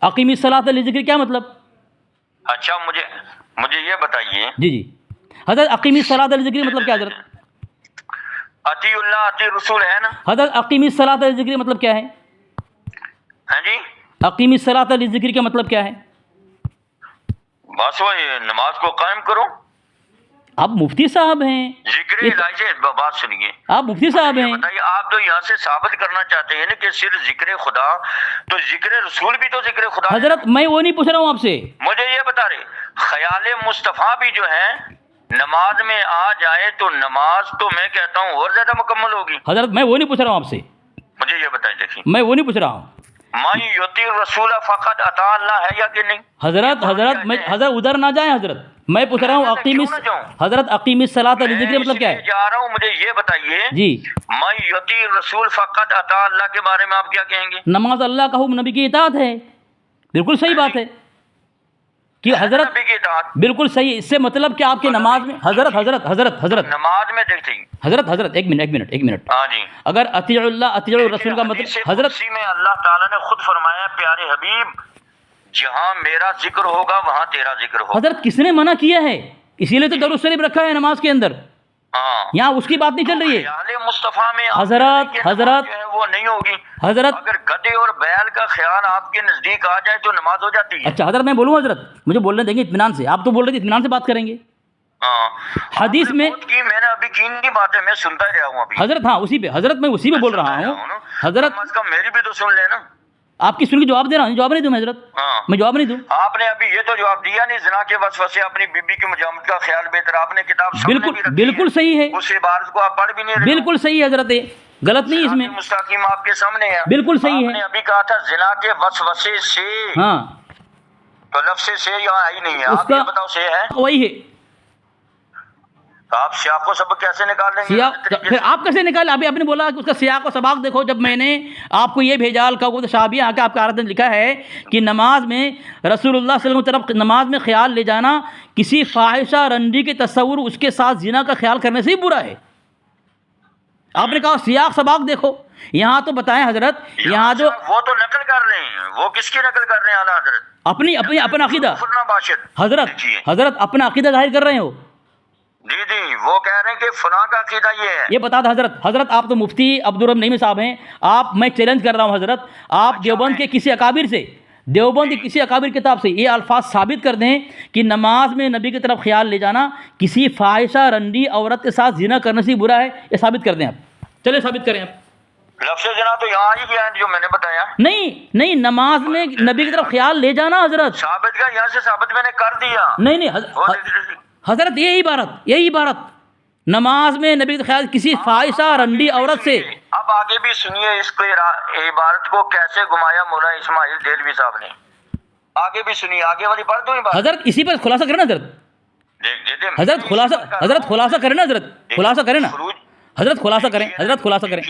اقیم الصلاۃ لذکر کیا مطلب؟ اچھا مجھے یہ بتائیے، جی جی حضرت اقیم الصلاۃ لذکر مطلب کیا حضرت؟ اطیع اللہ اطیع رسول ہے نا حضرت اقیم الصلاۃ لذکر مطلب کیا ہے؟ ہاں جی، اقیم الصلاۃ لذکر کا مطلب کیا ہے؟ بس وہ نماز کو قائم کرو۔ آپ مفتی صاحب ہیں، ذکر الہی سے بات سنیے، آپ مفتی صاحب ہیں، بتائیے آپ تو یہاں سے ثابت کرنا چاہتے ہیں نا کہ صرف ذکر خدا، تو ذکر رسول بھی تو ذکر خدا ہے۔ حضرت میں وہ نہیں پوچھ رہا ہوں آپ سے، مجھے یہ بتا رہے خیال مصطفیٰ بھی جو ہے نماز میں آ جائے تو نماز تو میں کہتا ہوں اور زیادہ مکمل ہوگی۔ حضرت میں وہ نہیں پوچھ رہا ہوں آپ سے، مجھے یہ بتائیے، دیکھیں میں وہ نہیں پوچھ رہا ہوں من یطیع الرسول فقط اطاع اللہ ہے یا کہ نہیں؟ حضرت ادھر نہ جائیں حضرت، میں پوچھ رہا ہوں حضرت اقیم الصلاۃ لذکر مطلب کیا ہے؟ جا رہا ہوں، مجھے یہ بتائیے جی، من یطیع الرسول فقط اطاع اللہ کے بارے میں آپ کیا کہیں گے؟ نماز اللہ کا حکم، نبی کی اطاعت ہے، بالکل صحیح بات ہے کہ حضرت نبی کی اطاعت بالکل صحیح، اس سے مطلب کہ آپ کی نماز میں حضرت نماز میں دیکھتے ہی حضرت ایک منٹ، ہاں جی، اگر اطیع اللہ اطیع الرسول کا مطلب حضرت اسی میں اللہ تعالیٰ نے خود فرمایا پیارے حبیب جہاں میرا ذکر ہوگا وہاں تیرا ذکر ہوگا۔ حضرت کس نے منع کیا ہے؟ اسی لیے تو درود شریف رکھا ہے نماز کے اندر، ہاں یہاں اس کی بات نہیں چل رہی ہے خیال مصطفیٰ میں حضرت جو ہے وہ نہیں ہوگی۔ حضرت اگر گدے اور بیل کا خیال آپ کے نزدیک آ جائے تو نماز ہو جاتی ہے۔ اچھا حضرت میں بولوں حضرت، مجھے بولنے دیں گے اطمینان سے، آپ تو بول رہے تھے اطمینان سے بات کریں گے۔ ہاں حدیث میں میں نے ابھی کین کی بات ہے، میں سنتا ہی رہا ہوں ابھی حضرت، ہاں اسی پہ حضرت میں اسی پہ بول رہا ہوں حضرت، کم از کم میری بھی تو سن لے نا۔ آپ کی سن کے جواب دے رہا ہوں، جواب نہیں دوں میں حضرت، ہاں میں جواب نہیں دوں۔ آپ نے ابھی یہ تو جواب دیا نہیں، زنا کے وسوسے اپنی بیوی کی مجاملت کا خیال بہتر، آپ نے کتاب سامنے بھی رکھی ہے، بالکل صحیح ہے، اس عبارت کو آپ پڑھ بھی نہیں رہے، بالکل صحیح ہے حضرت، غلط نہیں اس میں، مستقیم آپ کے سامنے ہے، بالکل صحیح ہے۔ آپ نے ابھی کہا تھا زنا کے وسوسے سے، ہاں تو لفظ سے یہاں ہی نہیں ہے، آپ یہ بتاؤ سے ہے؟ وہی ہے، تو آپ سیاق و سبق کیسے نکال لیں گے؟ پھر آپ کیسے نکالے؟ ابھی آپ نے بولا کہ اس کا سیاق و سباق دیکھو، جب میں نے آپ کو یہ بھیجا القوت شابیہ آ کے آپ کا عرض لکھا ہے کہ نماز میں رسول اللہ صلی اللہ علیہ وسلم طرف نماز میں خیال لے جانا کسی فاحشہ رنڈی کے تصور اس کے ساتھ زنا کا خیال کرنے سے ہی برا ہے۔ آپ نے کہا سیاق سباق دیکھو، یہاں تو بتائیں حضرت، یہاں جو وہ تو نقل کر رہے ہیں، وہ کس کی نقل کر رہے ہیں اعلیٰ حضرت؟ اپنا عقیدہ حضرت حضرت اپنا عقیدہ ظاہر کر رہے ہو، جی وہ کہہ رہے ہیں کہ فلاں کا عقیدہ یہ ہے، یہ بتا دیں حضرت آپ تو مفتی عبدالرحیم نعیمی صاحب ہیں، میں چیلنج کر رہا ہوں حضرت، آپ دیوبند کے کسی اکابر سے، دیوبند کی کسی اکابر کتاب سے یہ الفاظ ثابت کر دیں کہ نماز میں نبی کی طرف خیال لے جانا کسی فاحشہ رنڈی عورت کے ساتھ زنا کرنے سے برا ہے، یہ ثابت کر دیں آپ، چلے ثابت کریں آپ۔ لفظ زنا تو یہاں ہی گیا ہے جو میں نے بتایا، نہیں نماز میں نبی کی طرف خیال لے جانا حضرت ثابت کا یہاں سے ثابت میں نے کر دیا، نہیں حضرت یہی عبارت نماز میں نبی کا خیال کسی فاحشہ رنڈی عورت سے۔ اب آگے بھی سنیے اس کو، عبارت کو کیسے گھمایا مولا اسماعیل دہلوی صاحب نے، آگے بھی سنیے، آگے والی پڑھ دوں حضرت، اسی پر خلاصہ کرنا حضرت، خلاصہ کرنا حضرت، خلاصہ کرنا، حضرت خلاصہ کریں، حضرت خلاصہ کریں،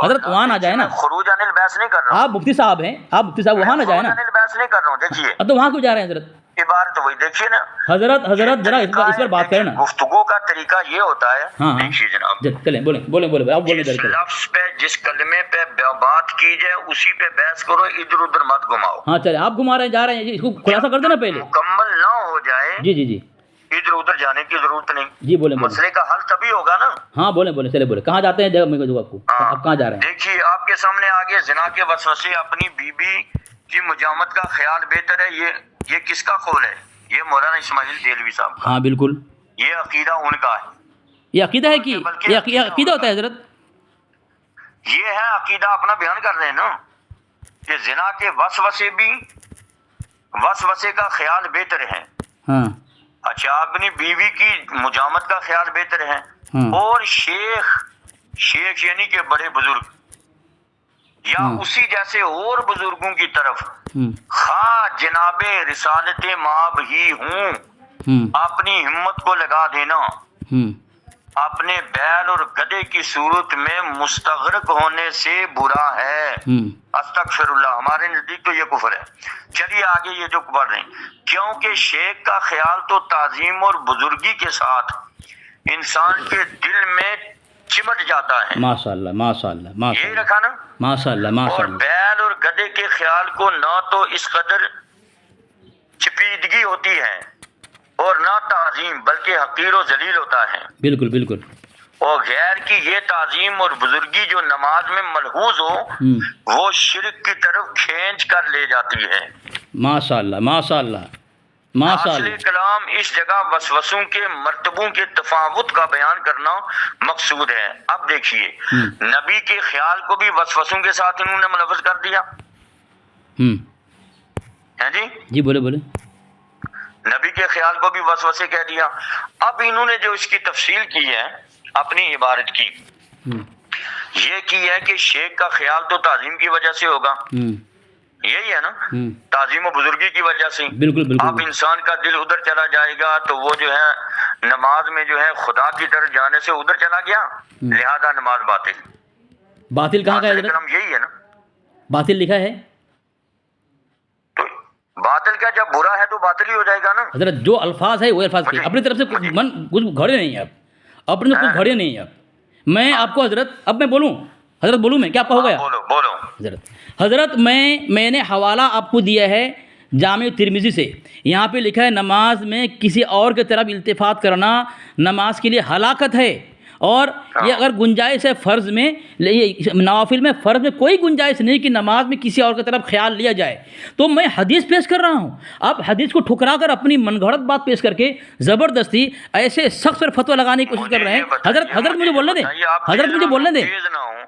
حضرت وہاں نہ جائے نا، خروج عن البحث نہیں کر رہا ہوں، آپ مفتی صاحب ہیں، آپ مفتی صاحب وہاں نہ جائے نا، خروج عن البحث نہیں کر رہا ہوں، دیکھیے اب تو وہاں کیوں جا رہے ہیں حضرت؟ عبارت وہی دیکھیے نا حضرت ذرا اس پر بات کریں نا. گفتگو کا طریقہ یہ ہوتا ہے. ہاں دیکھیے جناب، چلیں بولیں آپ بولیں. جس لفظ پہ جس کلمے پہ بات کی جائے اسی پہ بحث کرو، ادھر ادھر مت گھماؤ. ہاں چلیں، آپ گھما رہے ہیں، جا رہے ہیں، اس کو خلاصہ کر دینا پہلے. مکمل نہ ہو جائے جی ادھر ادھر جانے کی ضرورت نہیں. جی بولیں. مسئلے کا حل تبھی ہوگا نا. ہاں بولیں چلے بولیں. کہاں جاتے ہیں جگہ میں آپ کو، آپ کہاں جا رہے ہیں؟ دیکھیے آپ کے سامنے آگے زنا کے وسوسے، اپنی بیوی کی مجامت کا خیال بہتر ہے، یہ کس کا قول ہے؟ یہ مولانا اسماعیل دہلوی صاحب کا. ہاں بالکل، یہ عقیدہ ان کا ہے. یہ عقیدہ ہے کہ یہ عقیدہ ہوتا ہے حضرت؟ یہ ہے عقیدہ، اپنا بیان کر رہے ہیں نا کہ زنا کے وسوسے بھی وسوسے کا خیال بہتر ہے. ہاں اچھا، اپنی بیوی کی مجامت کا خیال بہتر ہے. اور شیخ یعنی کہ بڑے بزرگ یا اسی جیسے اور بزرگوں کی طرف خواہ جناب رسالت مآب ہی ہوں، اپنی ہمت کو لگا دینا اپنے بیل اور گدھے کی صورت میں مستغرق ہونے سے برا ہے. استغفر اللہ، ہمارے نزدیک تو یہ کفر ہے. چلیے آگے یہ جو پڑھ رہے ہیں، کیونکہ شیخ کا خیال تو تعظیم اور بزرگی کے ساتھ انسان کے دل میں چمٹ جاتا ہے. ماشاءاللہ یہی رکھا نا، ماشاءاللہ. اور بیل اور گدھے کے خیال کو نہ تو اس قدر چپیدگی ہوتی ہے اور نہ تعظیم، بلکہ حقیر و ذلیل ہوتا ہے. بالکل. اور غیر کی یہ تعظیم اور بزرگی جو نماز میں ملحوظ ہو وہ شرک کی طرف کھینچ کر لے جاتی ہے. ماشاءاللہ. اصل کلام اس جگہ وسوسوں کے مرتبوں کے تفاوت کا بیان کرنا مقصود ہے. اب دیکھیے، نبی کے خیال کو بھی وسوسوں کے ساتھ انہوں نے ملوث کر دیا ہے. جی بولے. نبی کے خیال کو بھی وسوسے کہہ دیا. اب انہوں نے جو اس کی تفصیل کی ہے اپنی عبارت کی، یہ کی ہے کہ شیخ کا خیال تو تعظیم کی وجہ سے ہوگا، یہی ہے نا، تعظیم و بزرگی کی وجہ سے. بالکل. اب انسان کا دل ادھر چلا جائے گا تو وہ جو ہے نماز میں جو ہے خدا کی طرف جانے سے ادھر چلا گیا، لہذا نماز باطل. کہاں کا ہے حضرت؟ یہی ہے نا، باطل لکھا ہے. تو باطل کا جب برا ہے تو باطل ہی ہو جائے گا نا حضرت. جو الفاظ ہے وہ الفاظ کے اپنی طرف سے کچھ گھڑے نہیں ہیں آپ، اپنے کچھ گھڑے نہیں ہیں آپ. میں آپ کو حضرت، اب میں بولوں حضرت، بولوں میں کیا آپ کا ہو گیا؟ بولو حضرت. میں نے حوالہ آپ کو دیا ہے جامع ترمذی سے. یہاں پہ لکھا ہے نماز میں کسی اور کی طرف التفات کرنا نماز کے لیے ہلاکت ہے. اور یہ اگر گنجائش ہے فرض میں، نوافل میں، فرض میں کوئی گنجائش نہیں کہ نماز میں کسی اور کی طرف خیال لیا جائے. تو میں حدیث پیش کر رہا ہوں، آپ حدیث کو ٹھکرا کر اپنی من گھڑت بات پیش کر کے زبردستی ایسے سخت پر فتویٰ لگانے کی کوشش کر رہے ہیں. حضرت مجھے بولنے دیں، حضرت مجھے بولنے دیں،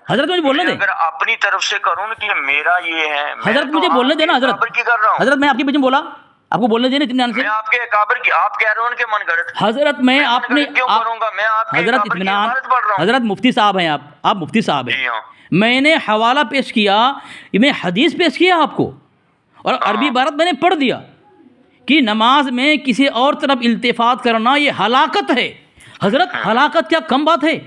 حضرت مجھے بولنے دیں. اگر اپنی طرف سے کروں کہ میرا یہ ہے، حضرت مجھے بولنے دینا. حضرت میں آپ کے بیچ میں بولا، آپ کو بولنے دینا اطمینان سے. میں آپ کے اکابر کی، آپ کہہ رہے ہو ان کے من گھڑت. حضرت میں آپ نے کیوں کروں گا؟ میں آپ کے حضرت اطمینان، حضرت مفتی صاحب ہیں آپ مفتی صاحب ہیں. میں نے حوالہ پیش کیا، میں حدیث پیش کیا آپ کو، اور عربی عبارت میں نے پڑھ دیا کہ نماز میں کسی اور طرف التفات کرنا یہ ہلاکت ہے. حضرت ہلاکت کیا کم بات ہے؟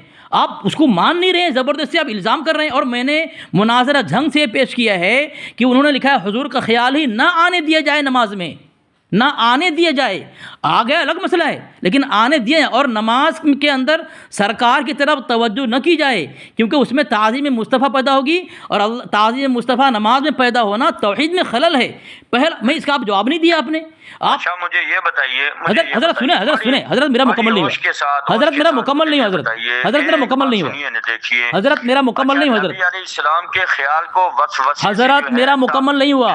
آپ اس کو مان نہیں رہے ہیں، زبردستی آپ الزام کر رہے ہیں. اور میں نے مناظرہ جھنگ سے پیش کیا ہے کہ انہوں نے لکھا ہے حضور کا خیال ہی نہ آنے دیا جائے نماز میں، نہ آنے دیا جائے. آ گیا الگ مسئلہ ہے، لیکن آنے دیے. اور نماز کے اندر سرکار کی طرف توجہ نہ کی جائے، کیونکہ اس میں تعظیم مصطفیٰ پیدا ہوگی، اور تعظیم مصطفیٰ نماز میں پیدا ہونا توحید میں خلل ہے. میں اس کا آپ جواب نہیں دیا آپ نے. اچھا مجھے یہ بتائیے، حضرت سنیں، حضرت میرا مکمل نہیں ہوا، حضرت میرا مکمل نہیں ہوا، حضرت میرا مکمل نہیں ہوا، حضرت میرا مکمل نہیں ہوا، حضرت نبی علیہ السلام کے خیال کو وسوسے، حضرت میرا مکمل نہیں ہوا،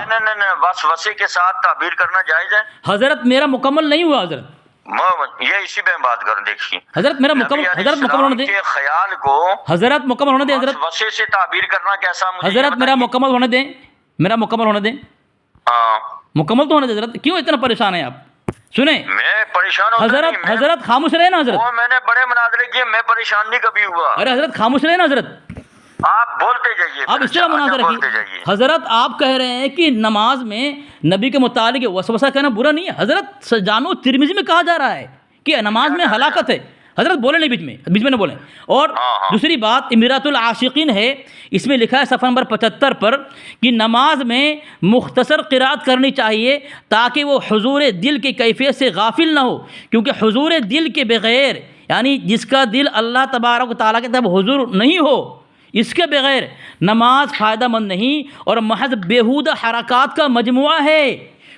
وسوسے کے ساتھ تعبیر کرنا جائز ہے. حضرت میرا مکمل نہیں ہوا. حضرت یہ اسی پہ بات کر دیکھیے. حضرت میرا مکمل، حضرت مکمل ہونے دیں، خیال کو حضرت مکمل ہونے دیں. حضرت وسوسے سے تعبیر کرنا کیسا؟ حضرت میرا مکمل ہونے دیں، میرا مکمل ہونے دیں. مکمل تو ہونے دیں. حضرت کیوں اتنا پریشان ہیں آپ؟ سنیں، میں پریشان ہوں. حضرت خاموش رہے نا. حضرت میں نے بڑے مناظرے کیے، میں پریشان نہیں کبھی ہوا. ارے حضرت خاموش رہے نا. حضرت آپ بولتے جائیے، آپ اس طرح مناظرہ کیجیے. حضرت آپ کہہ رہے ہیں کہ نماز میں نبی کے متعلق وسوسہ کہنا برا نہیں ہے. حضرت جامع ترمذی میں کہا جا رہا ہے کہ نماز میں ہلاکت ہے. حضرت بولے نہیں بیچ میں نہ بولیں. اور دوسری بات امراۃ العاشقین ہے, اس میں لکھا ہے صفحہ نمبر 75 پر کہ نماز میں مختصر قرات کرنی چاہیے تاکہ وہ حضور دل کی کیفیت سے غافل نہ ہو, کیونکہ حضور دل کے بغیر یعنی جس کا دل اللہ تبارک و تعالیٰ کے طرف حضور نہیں ہو, اس کے بغیر نماز فائدہ مند نہیں اور محض بیہودہ حرکات کا مجموعہ ہے.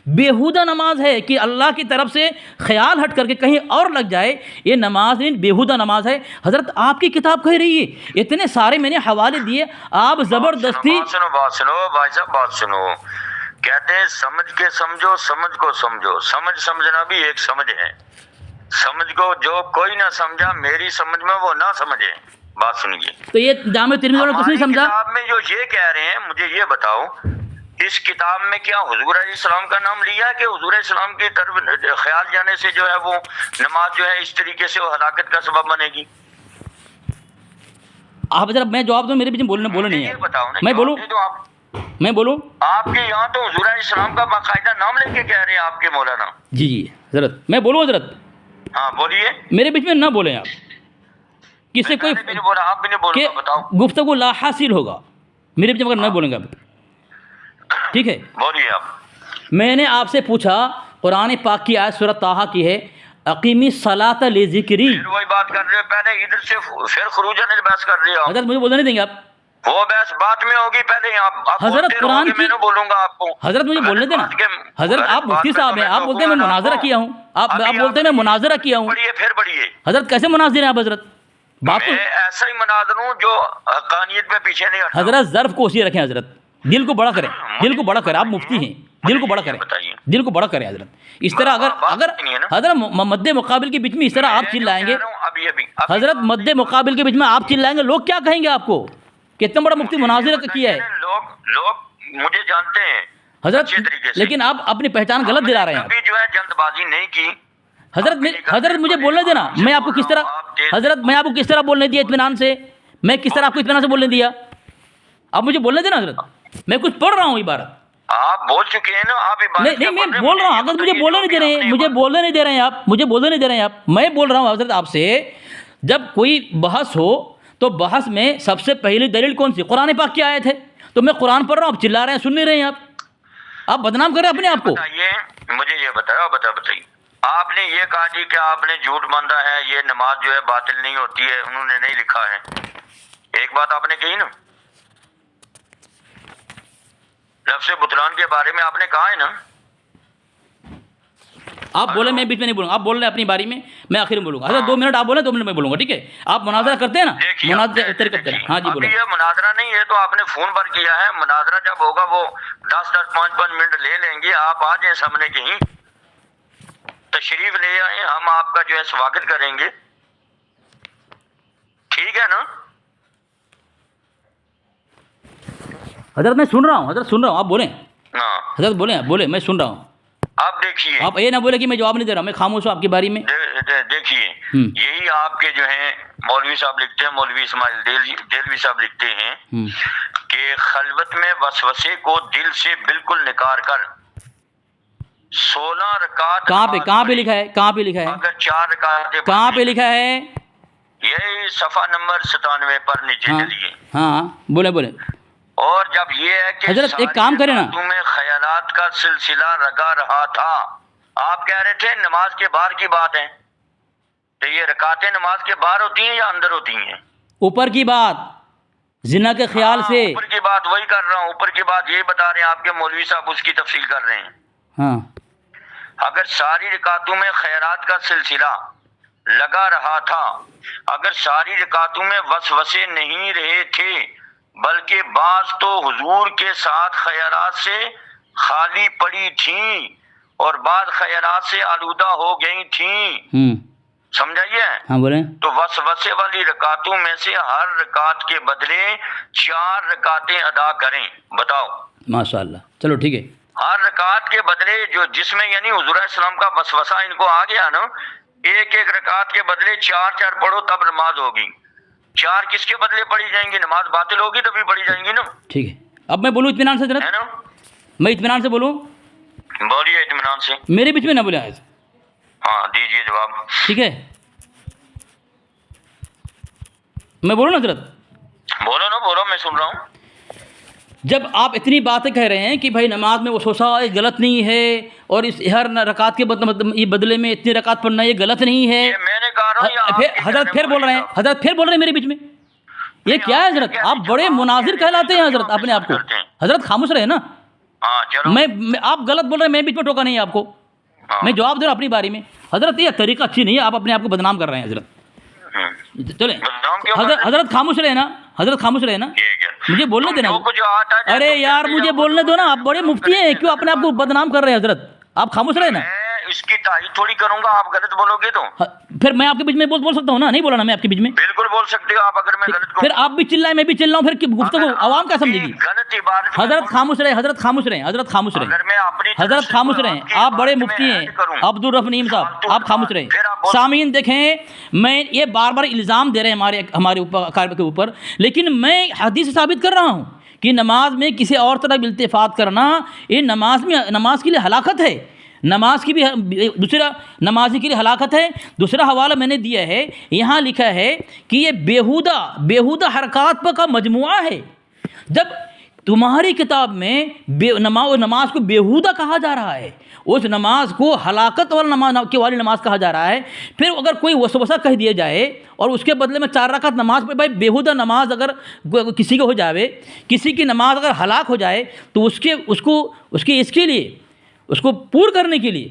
بیہودہ نماز ہے کہ اللہ کی طرف سے خیال ہٹ کر کے کہیں اور لگ جائے, یہ نماز نہیں, بیہودہ نماز ہے. حضرت آپ کی کتاب کہہ رہی ہے, اتنے سارے میں نے حوالے دیے, آپ زبردستی بات سنو بھائی صاحب, بات سنو. کہتے ہیں سمجھ کے سمجھو, سمجھ کو سمجھو. سمجھنا بھی ایک سمجھ ہے. سمجھ کو جو کوئی نہ سمجھا میری سمجھ میں وہ نہ سمجھے. بات سنیے, تو یہ جامع ترمذی والوں کچھ نہیں سمجھا. کتاب میں جو یہ کہہ رہے ہیں, مجھے یہ بتاؤ اس کتاب میں کیا حضور علیہ السلام کا نام لیا کہ حضور علیہ السلام کی طرف خیال جانے سے جو ہے وہ نماز جو ہے اس طریقے سے وہ ہلاکت کا سبب بنے گی؟ آپ ذرا میں جواب دوں, میرے پیچھے بولنے نہیں ہے. میں بولوں آپ کے یہاں تو حضور علیہ السلام کا باقاعدہ نام لے کے کہہ رہے ہیں آپ کے مولانا. جی حضرت میں بولوں حضرت. ہاں بولیے. میرے بیچ میں نہ بولیں آپ, کس سے کوئی آپ بھی نہیں بولو, بتاؤ. گفتگو لا حاصل ہوگا میرے بیچ میں اگر نہ بولیں گے آپ. ٹھیک ہے, بولیے آپ. میں نے آپ سے پوچھا قرآن پاک کی آیت سورۃ طٰہٰ کی ہے, اقیمی الصلاۃ لذکری. وہی بات کر رہے ہو, پہلے ادھر سے پھر خروجن بحث کر رہے ہو. حضرت مجھے بولنے نہیں دیں گے آپ. وہ بحث بات میں ہوگی, پہلے آپ حضرت قرآن کی, میں نہ بولوں گا آپ کو. حضرت مجھے بولنے دینا. حضرت آپ مفتی صاحب ہیں, آپ بولتے ہیں میں مناظرہ کیا ہوں, آپ بولتے ہیں میں مناظرہ کیا ہوں. پھر پڑھیے. حضرت کیسے مناظر ہیں آپ حضرت؟ بات میں ایسا ہی مناظر ہوں جو حقانیت میں پیچھے نہیں ہٹتا. حضرت ظرف کو اسی رکھیں, حضرت دل کو بڑا کریں, دل کو بڑا کریں. آپ مفتی ہیں, دل کو بڑا کریں, دل کو بڑا کریں حضرت. اس طرح اگر حضرت مد مقابل کے بیچ میں اس طرح آپ چلائیں گے, حضرت مد مقابل کے بیچ میں آپ چلائیں گے, لوگ کیا کہیں گے آپ کو کہ اتنا بڑا مفتی مناظرہ کیا ہے. لوگ مجھے جانتے ہیں حضرت, لیکن آپ اپنی پہچان غلط دلا رہے ہیں. ابھی جو ہے جلد بازی نہیں کی. حضرت مجھے بولنے دینا, میں آپ کو کس طرح, حضرت میں آپ کو کس طرح بولنے دیا اطمینان سے, میں کس طرح آپ کو اطمینان سے بولنے دیا, آپ مجھے بولنے دینا. حضرت میں کچھ پڑھ رہا ہوں عبارت, آپ بول چکے ہیں نا, آپ نہیں میں بول رہا ہوں. حضرت مجھے بولنے نہیں دے رہے ہیں, مجھے بولنے نہیں دے رہے ہیں آپ, مجھے بولنے نہیں دے رہے ہیں آپ. میں بول رہا ہوں حضرت آپ سے, جب کوئی بحث ہو تو بحث میں سب سے پہلی دلیل کون سی؟ قرآن پاک کی آیت ہے. تو میں قرآن پڑھ رہا ہوں, آپ چلا رہے ہیں, سن نہیں رہے ہیں آپ بدنام کر رہے ہیں اپنے آپ کو. مجھے یہ بتائیے, آپ نے یہ کہا جی کہ آپ نے جھوٹ باندھا ہے, یہ نماز جو ہے باطل نہیں ہوتی ہے, انہوں نے نہیں لکھا ہے. ایک بات آپ نے کہی نا, لفظ بطلان کے بارے میں آپ نے کہا ہے نا. آپ بولیں, میں بیچ میں نہیں بولوں گا, آپ بول رہے ہیں اپنی باری میں, میں آخر میں بولوں گا. حضرت 2 منٹ آپ بولیں, 2 منٹ میں بولوں گا, ٹھیک ہے. آپ مناظرہ کرتے ہیں نا, مناظرہ کرتے ہیں. ہاں جی بولیں. یہ مناظرہ نہیں ہے تو آپ نے فون پر کیا ہے. مناظرہ جب ہوگا وہ 10 5 منٹ لے لیں گے. آپ آ جائیں سامنے, کہیں تشریف لے آئیں, ہم آپ کا جو ہے سواگت کریں گے. ٹھیک ہے نا. حضرت میں سن رہا ہوں, حضرت سن رہا ہوں, آپ بولیں. حضرت بولیں, میں سن رہا ہوں. آپ دیکھیے, آپ یہ نہ بولے کہ میں جواب نہیں دے رہا ہوں, میں خاموش ہوں آپ کی باری میں. دیکھیے, یہی آپ کے جو ہیں مولوی صاحب لکھتے ہیں, مولوی اسماعیل دہلوی صاحب لکھتے ہیں کہ خلوت میں وسوسے کو دل سے بالکل نکار کر 16 رکعت. کہاں پہ لکھا ہے, کہاں پہ لکھا ہے, اگر 4 رکعتیں کہاں پہ لکھا ہے؟ یہی صفحہ نمبر 97 پر نیچے چلیے. ہاں بولیں. اور جب یہ ہے کہ حضرت ایک کام کریں نا, تمہیں خیالات کا سلسلہ لگا رہا تھا. آپ کہہ رہے تھے نماز کے باہر کی بات ہے, تو یہ رکعتیں نماز کے باہر ہوتی ہیں یا اندر ہوتی ہیں؟ اوپر کی بات, زنا کے خیال سے اوپر کی بات وہی کر رہا ہوں. اوپر کی بات یہی بتا رہے ہیں آپ کے مولوی صاحب, اس کی تفصیل کر رہے ہیں. ہاں, اگر ساری رکعتوں میں خیرات کا سلسلہ لگا رہا تھا, اگر ساری رکعتوں میں وسوسے نہیں رہے تھے, بلکہ بعض تو حضور کے ساتھ خیرات سے خالی پڑی تھیں اور بعض خیرات سے آلودہ ہو گئی تھیں. سمجھائیے. ہاں بولیں. تو وسوسے والی رکعتوں میں سے ہر رکعت کے بدلے 4 رکعتیں ادا کریں. بتاؤ. ماشاءاللہ, چلو ٹھیک ہے. ہر رکعت کے بدلے جو جس میں یعنی حضور علیہ السلام کا وسوسہ ان کو آ گیا نا, ایک رکعت کے بدلے 4 پڑھو تب نماز ہوگی. 4 کس کے بدلے پڑھی جائیں گی؟ نماز باطل ہوگی تبھی پڑھی جائیں گی نا. ٹھیک ہے. اب میں بولوں اطمینان سے حضرت, ہے نا, میں اطمینان سے بولوں. بولیے اطمینان سے, میرے بیچ میں نہ بولیں. ہاں دیجیے جواب. ٹھیک ہے. میں بولوں نا حضرت؟ بولو نا، بولو، میں سن رہا ہوں۔ جب آپ اتنی باتیں کہہ رہے ہیں کہ بھائی نماز میں وسوسہ غلط نہیں ہے، اور اس ہر رکعت کے بدلے میں اتنی رکعت پڑھنا یہ غلط نہیں ہے، یہ میں نے کہا رہا ہوں، یہ آپ کی حضرت پھر بول رہے ہیں، حضرت پھر بول رہے ہیں میرے بیچ میں، یہ کیا ہے حضرت؟ آپ بڑے مناظر کہلاتے ہیں حضرت اپنے آپ کو۔ حضرت خاموش رہے نا، ہاں چلو، میں آپ غلط بول رہے ہیں، میں بیچ میں ٹوکا نہیں ہے آپ کو، میں جواب دے رہا ہوں اپنی باری میں۔ حضرت یہ طریقہ اچھی نہیں ہے، آپ اپنے آپ کو بدنام کر رہے ہیں حضرت۔ چلیں حضرت خاموش رہے نا، حضرت خاموش رہے نا، مجھے بولنے دینا۔ ارے یار مجھے بولنے دو نا، آپ بڑے مفتی ہیں، کیوں اپنے آپ کو بدنام کر رہے ہیں حضرت؟ آپ خاموش رہے نا۔ میں اس کی تائید تھوڑی کروں گا، آپ غلط بولو گے تو پھر میں آپ کے بیچ میں بول سکتا ہوں نا؟ نہیں بولا نا میں آپ کے بیچ میں؟ بالکل بول سکتے ہو آپ، اگر میں غلط پھر آپ بھی چل رہے ہیں، میں بھی چل رہا ہوں، پھر گفتگو عوام کیا سمجھے گی؟ غلط عبادت حضرت خاموش رہے، حضرت خاموش رہے، حضرت خاموش رہے، اگر میں اپنی حضرت خاموش رہیں، آپ بڑے مفتی ہیں عبد الرف نعیم صاحب، آپ خاموش رہیں۔ سامعین دیکھیں، میں یہ بار بار الزام دے رہے ہیں ہمارے اوپر کے اوپر، لیکن میں حدیث سے ثابت کر رہا ہوں کہ نماز میں کسی اور طرح التفات کرنا یہ نماز کے لیے ہلاکت ہے، نماز کی بھی دوسرا نمازی کے لیے ہلاکت ہے۔ دوسرا حوالہ میں نے دیا ہے، یہاں لکھا ہے کہ یہ بیہودہ حرکات کا مجموعہ ہے۔ جب تمہاری کتاب میں نماز کو بیہودہ کہا جا رہا ہے، اس نماز کو ہلاکت والی نماز کہا جا رہا ہے، پھر اگر کوئی وسوسہ کہہ دیا جائے اور اس کے بدلے میں 4 رکعت نماز پڑھے، بھائی بیہودہ نماز اگر کسی کو ہو جائے، کسی کی نماز اگر ہلاک ہو جائے، تو اس کے لیے اس کو پور کرنے کے لیے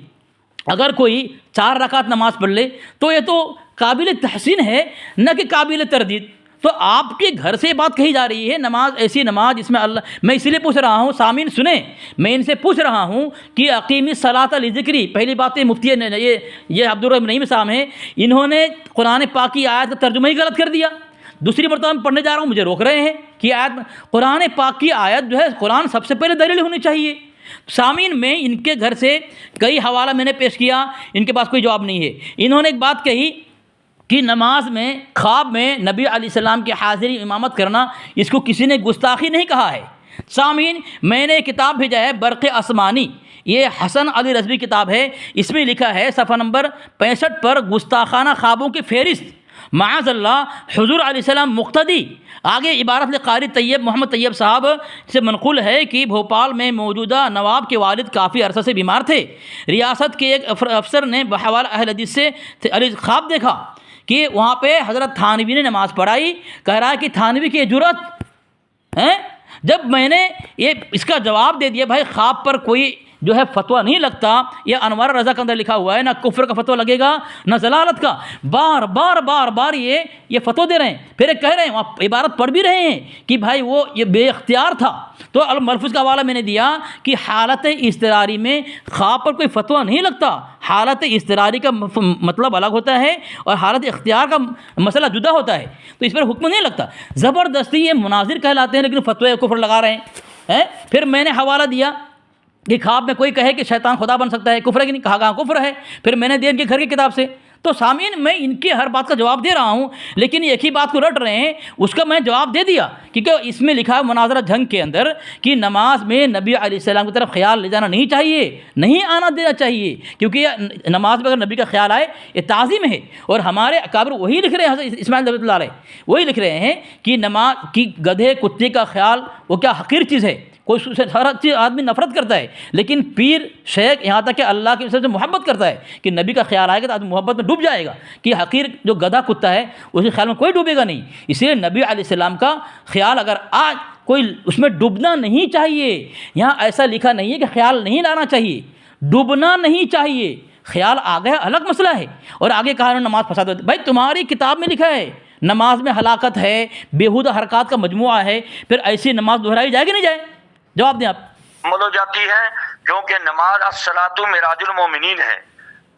اگر کوئی 4 رکعت نماز پڑھ لے تو یہ تو قابل تحسین ہے، نہ کہ قابل تردید۔ تو آپ کے گھر سے بات کہی جا رہی ہے نماز ایسی نماز جس میں میں اس لیے پوچھ رہا ہوں، سامعین سنیں، میں ان سے پوچھ رہا ہوں کہ اقیمی الصلاۃ لذکری، پہلی بات مفتی یہ عبد الرحمن نعیم صاحب ہیں، انہوں نے قرآن پاک کی آیت کا ترجمہ ہی غلط کر دیا۔ دوسری مرتبہ میں پڑھنے جا رہا ہوں، مجھے روک رہے ہیں کہ قرآن پاک کی آیت جو ہے، قرآن سب سے پہلے دلیل ہونی چاہیے۔ سامعین میں ان کے گھر سے کئی حوالہ میں نے پیش کیا، ان کے پاس کوئی جواب نہیں ہے۔ انہوں نے ایک بات کہی کہ نماز میں خواب میں نبی علیہ السلام کی حاضری امامت کرنا، اس کو کسی نے گستاخی نہیں کہا ہے۔ سامعین میں نے کتاب بھیجا ہے برق آسمانی، یہ حسن علی رضوی کتاب ہے، اس میں لکھا ہے صفحہ نمبر 65 پر گستاخانہ خوابوں کی فہرست، معاذ اللہ حضور علیہ السلام مقتدی۔ آگے عبارت قاری طیب محمد طیب صاحب سے منقول ہے کہ بھوپال میں موجودہ نواب کے والد کافی عرصہ سے بیمار تھے، ریاست کے ایک افسر نے بحوالہ اہل حدیث سے خواب دیکھا کہ وہاں پہ حضرت تھانوی نے نماز پڑھائی، کہہ رہا ہے کہ تھانوی کی جرأت ہے۔ جب میں نے اس کا جواب دے دیا، بھائی خواب پر کوئی جو ہے فتویٰ نہیں لگتا، یہ انوار رضا کے اندر لکھا ہوا ہے، نہ کفر کا فتویٰ لگے گا نہ ضلالت کا، بار بار یہ فتویٰ دے رہے ہیں، پھر کہہ رہے ہیں، وہاں عبارت پڑھ بھی رہے ہیں کہ بھائی وہ یہ بے اختیار تھا۔ تو الملفوظ کا حوالہ میں نے دیا کہ حالت اضطراری میں خواب پر کوئی فتویٰ نہیں لگتا، حالت اضطراری کا مطلب الگ ہوتا ہے اور حالت اختیار کا مسئلہ جدا ہوتا ہے، تو اس پر حکم نہیں لگتا۔ زبردستی یہ مناظر کہلاتے ہیں، لیکن فتوی کفر لگا رہے ہیں۔ پھر میں نے حوالہ دیا کہ خواب میں کوئی کہے کہ شیطان خدا بن سکتا ہے، کفر ہے کہ نہیں؟ کہا کہاں کفر ہے، پھر میں نے دیا ان کے گھر کی کتاب سے۔ تو سامعین میں ان کی ہر بات کا جواب دے رہا ہوں، لیکن ایک ہی بات کو رٹ رہے ہیں، اس کا میں جواب دے دیا، کیونکہ اس میں لکھا ہے مناظرہ جنگ کے اندر کہ نماز میں نبی علیہ السلام کی طرف خیال لے جانا نہیں چاہیے، نہیں آنا دینا چاہیے، کیونکہ یہ نماز میں اگر نبی کا خیال آئے یہ تعظیم ہے۔ اور ہمارے اکابر وہی لکھ رہے ہیں، حضرت اسماعیل رحمۃ اللہ علیہ وہی لکھ رہے ہیں کہ نماز کی گدھے کتے کا خیال وہ کیا حقیر چیز ہے، کوئی ہر چیز آدمی نفرت کرتا ہے، لیکن پیر شیخ یہاں تک کہ اللہ کی وجہ سے محبت کرتا ہے کہ نبی کا خیال آئے گا تو آدمی محبت میں ڈوب جائے گا، کہ حقیر جو گدھا کتا ہے اس کے خیال میں کوئی ڈوبے گا نہیں۔ اس لیے نبی علیہ السلام کا خیال اگر آج کوئی اس میں ڈوبنا نہیں چاہیے، یہاں ایسا لکھا نہیں ہے کہ خیال نہیں لانا چاہیے، ڈوبنا نہیں چاہیے، خیال آ گیا الگ مسئلہ ہے۔ اور آگے کہا نماز فساد ہوتی ہے، بھائی تمہاری کتاب میں لکھا ہے نماز میں ہلاکت ہے، بیہودہ حرکات کا مجموعہ ہے، پھر ایسی نماز دہرائی جائے کہ نہیں جائے؟ جواب دیں آپ۔ مل ہو جاتی ہے، کیونکہ نماز الصلاۃ معراج المومنین ہے،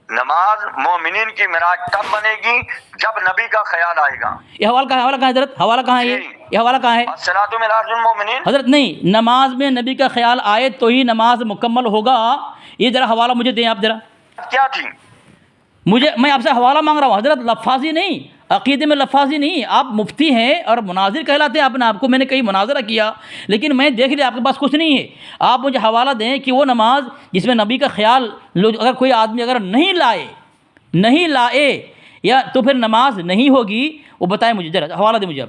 نماز مومنین کی معراج تب بنے گی جب نبی کا خیال آئے گا۔ یہ حوالہ کہاں ہے حضرت؟ حوالہ کہاں ہے یہ حوالہ کہاں ہے؟ الصلاۃ معراج المومنین حضرت نہیں، نماز میں نبی کا خیال آئے تو ہی نماز مکمل ہوگا، یہ ذرا حوالہ مجھے دیں آپ ذرا۔ کیا تھی؟ میں آپ سے حوالہ مانگ رہا ہوں حضرت، لفاظی نہیں، عقیدے میں لفاظی نہیں، آپ مفتی ہیں اور مناظر کہلاتے ہیں اپنے آپ کو، میں نے کئی مناظرہ کیا، لیکن میں دیکھ لیا آپ کے پاس کچھ نہیں ہے، آپ مجھے حوالہ دیں کہ وہ نماز جس میں نبی کا خیال اگر کوئی آدمی اگر نہیں لائے یا تو پھر نماز نہیں ہوگی، وہ بتائیں مجھے ذرا، حوالہ دیں مجھے اب.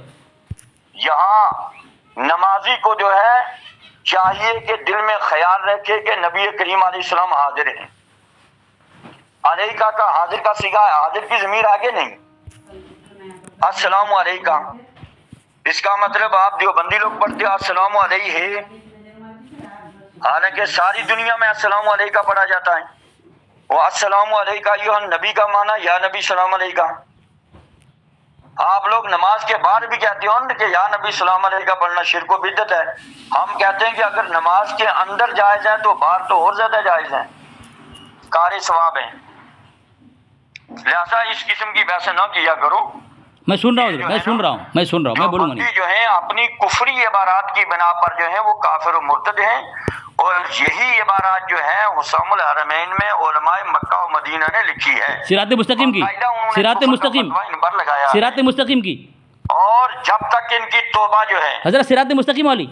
یہاں نمازی کو جو ہے چاہیے کہ دل میں خیال رکھے کہ نبی کریم علیہ السلام حاضر ہیں. علیکہ کا حاضر کا صیغہ ہے، حاضر کی ضمیر آگے نہیں. السلام علیکہ، اس کا مطلب آپ دیوبندی لوگ پڑھتے ہیں السلام علیہ، حالانکہ ساری دنیا میں السلام علیکہ پڑھا جاتا ہے. وہ السلام علیکہ ایھا نبی کا معنی یا نبی سلام علیکہ. آپ لوگ نماز کے بعد بھی کہتے ہو کہ یا نبی سلام علیکہ پڑھنا شرک و بدعت ہے. ہم کہتے ہیں کہ اگر نماز کے اندر جائز ہے تو باہر تو اور زیادہ جائز ہے، کار ثواب ہے. لہذا اس قسم کی بحث نہ کیا کرو. میں سن رہا ہوں، میں بولوں گا. جو ہیں اپنی کفری عبارات کی بنا پر جو ہیں وہ کافر و مرتد ہیں، اور یہی عبارات جو ہیں حسام الحرمین میں علماء مکہ و مدینہ نے لکھی ہے، صراط مستقیم کی، صراط مستقیم کی. اور جب تک ان کی توبہ جو ہے حضرت صراط مستقیم والی،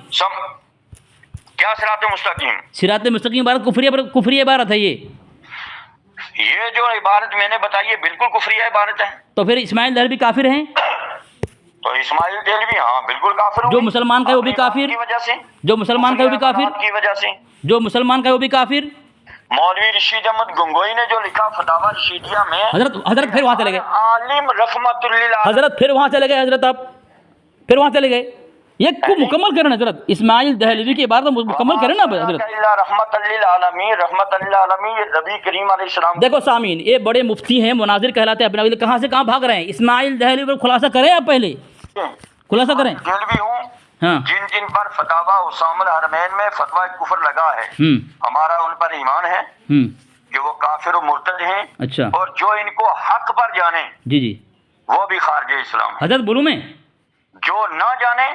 کیا صراط مستقیم؟ صراط مستقیم عبارت کفری عبارت ہے. یہ جو عبارت میں نے بتائی ہے بالکل کفری عبارت ہے. تو پھر اسماعیل دہلوی کافر ہیں؟ تو اسماعیل دہلوی ہاں بالکل کافر ہو. جو مسلمان کا ہے وہ بھی کافر، کی وجہ سے، جو مسلمان کا ہے وہ بھی کافر، کی وجہ سے، جو مسلمان کا ہے وہ بھی کافر. مولوی رشید احمد گنگوئی نے جو لکھا فتاوی رشیدیہ میں، حضرت پھر وہاں چلے گئے، عالم رحمت اللہ، حضرت پھر وہاں چلے گئے، حضرت آپ پھر وہاں چلے گئے. یہ کو مکمل کرنا حضرت، اسماعیل دہلوی کی عبارت مکمل کریں نا حضرت. رحمت للعالمین، رحمت للعالمین، یہ نبی کریم علیہ السلام. دیکھو سامعین، یہ بڑے مفتی ہیں، مناظر کہلاتے ہیں اپنے، کہاں سے کہاں بھاگ رہے ہیں. اسماعیل دہلوی پر خلاصہ کریں، آپ پہلے خلاصہ کریں. دہلوی ہوں ہاں، جن پر فتاوی حسام الحرمین میں فتویٰ کفر لگا ہے، ہمارا ان پر ایمان ہے کہ وہ کافر و مرتد ہیں. اچھا، اور جو ان کو حق پر جانے جی وہ بھی خارج اسلام. حضرت بولوں میں، جو نہ جانے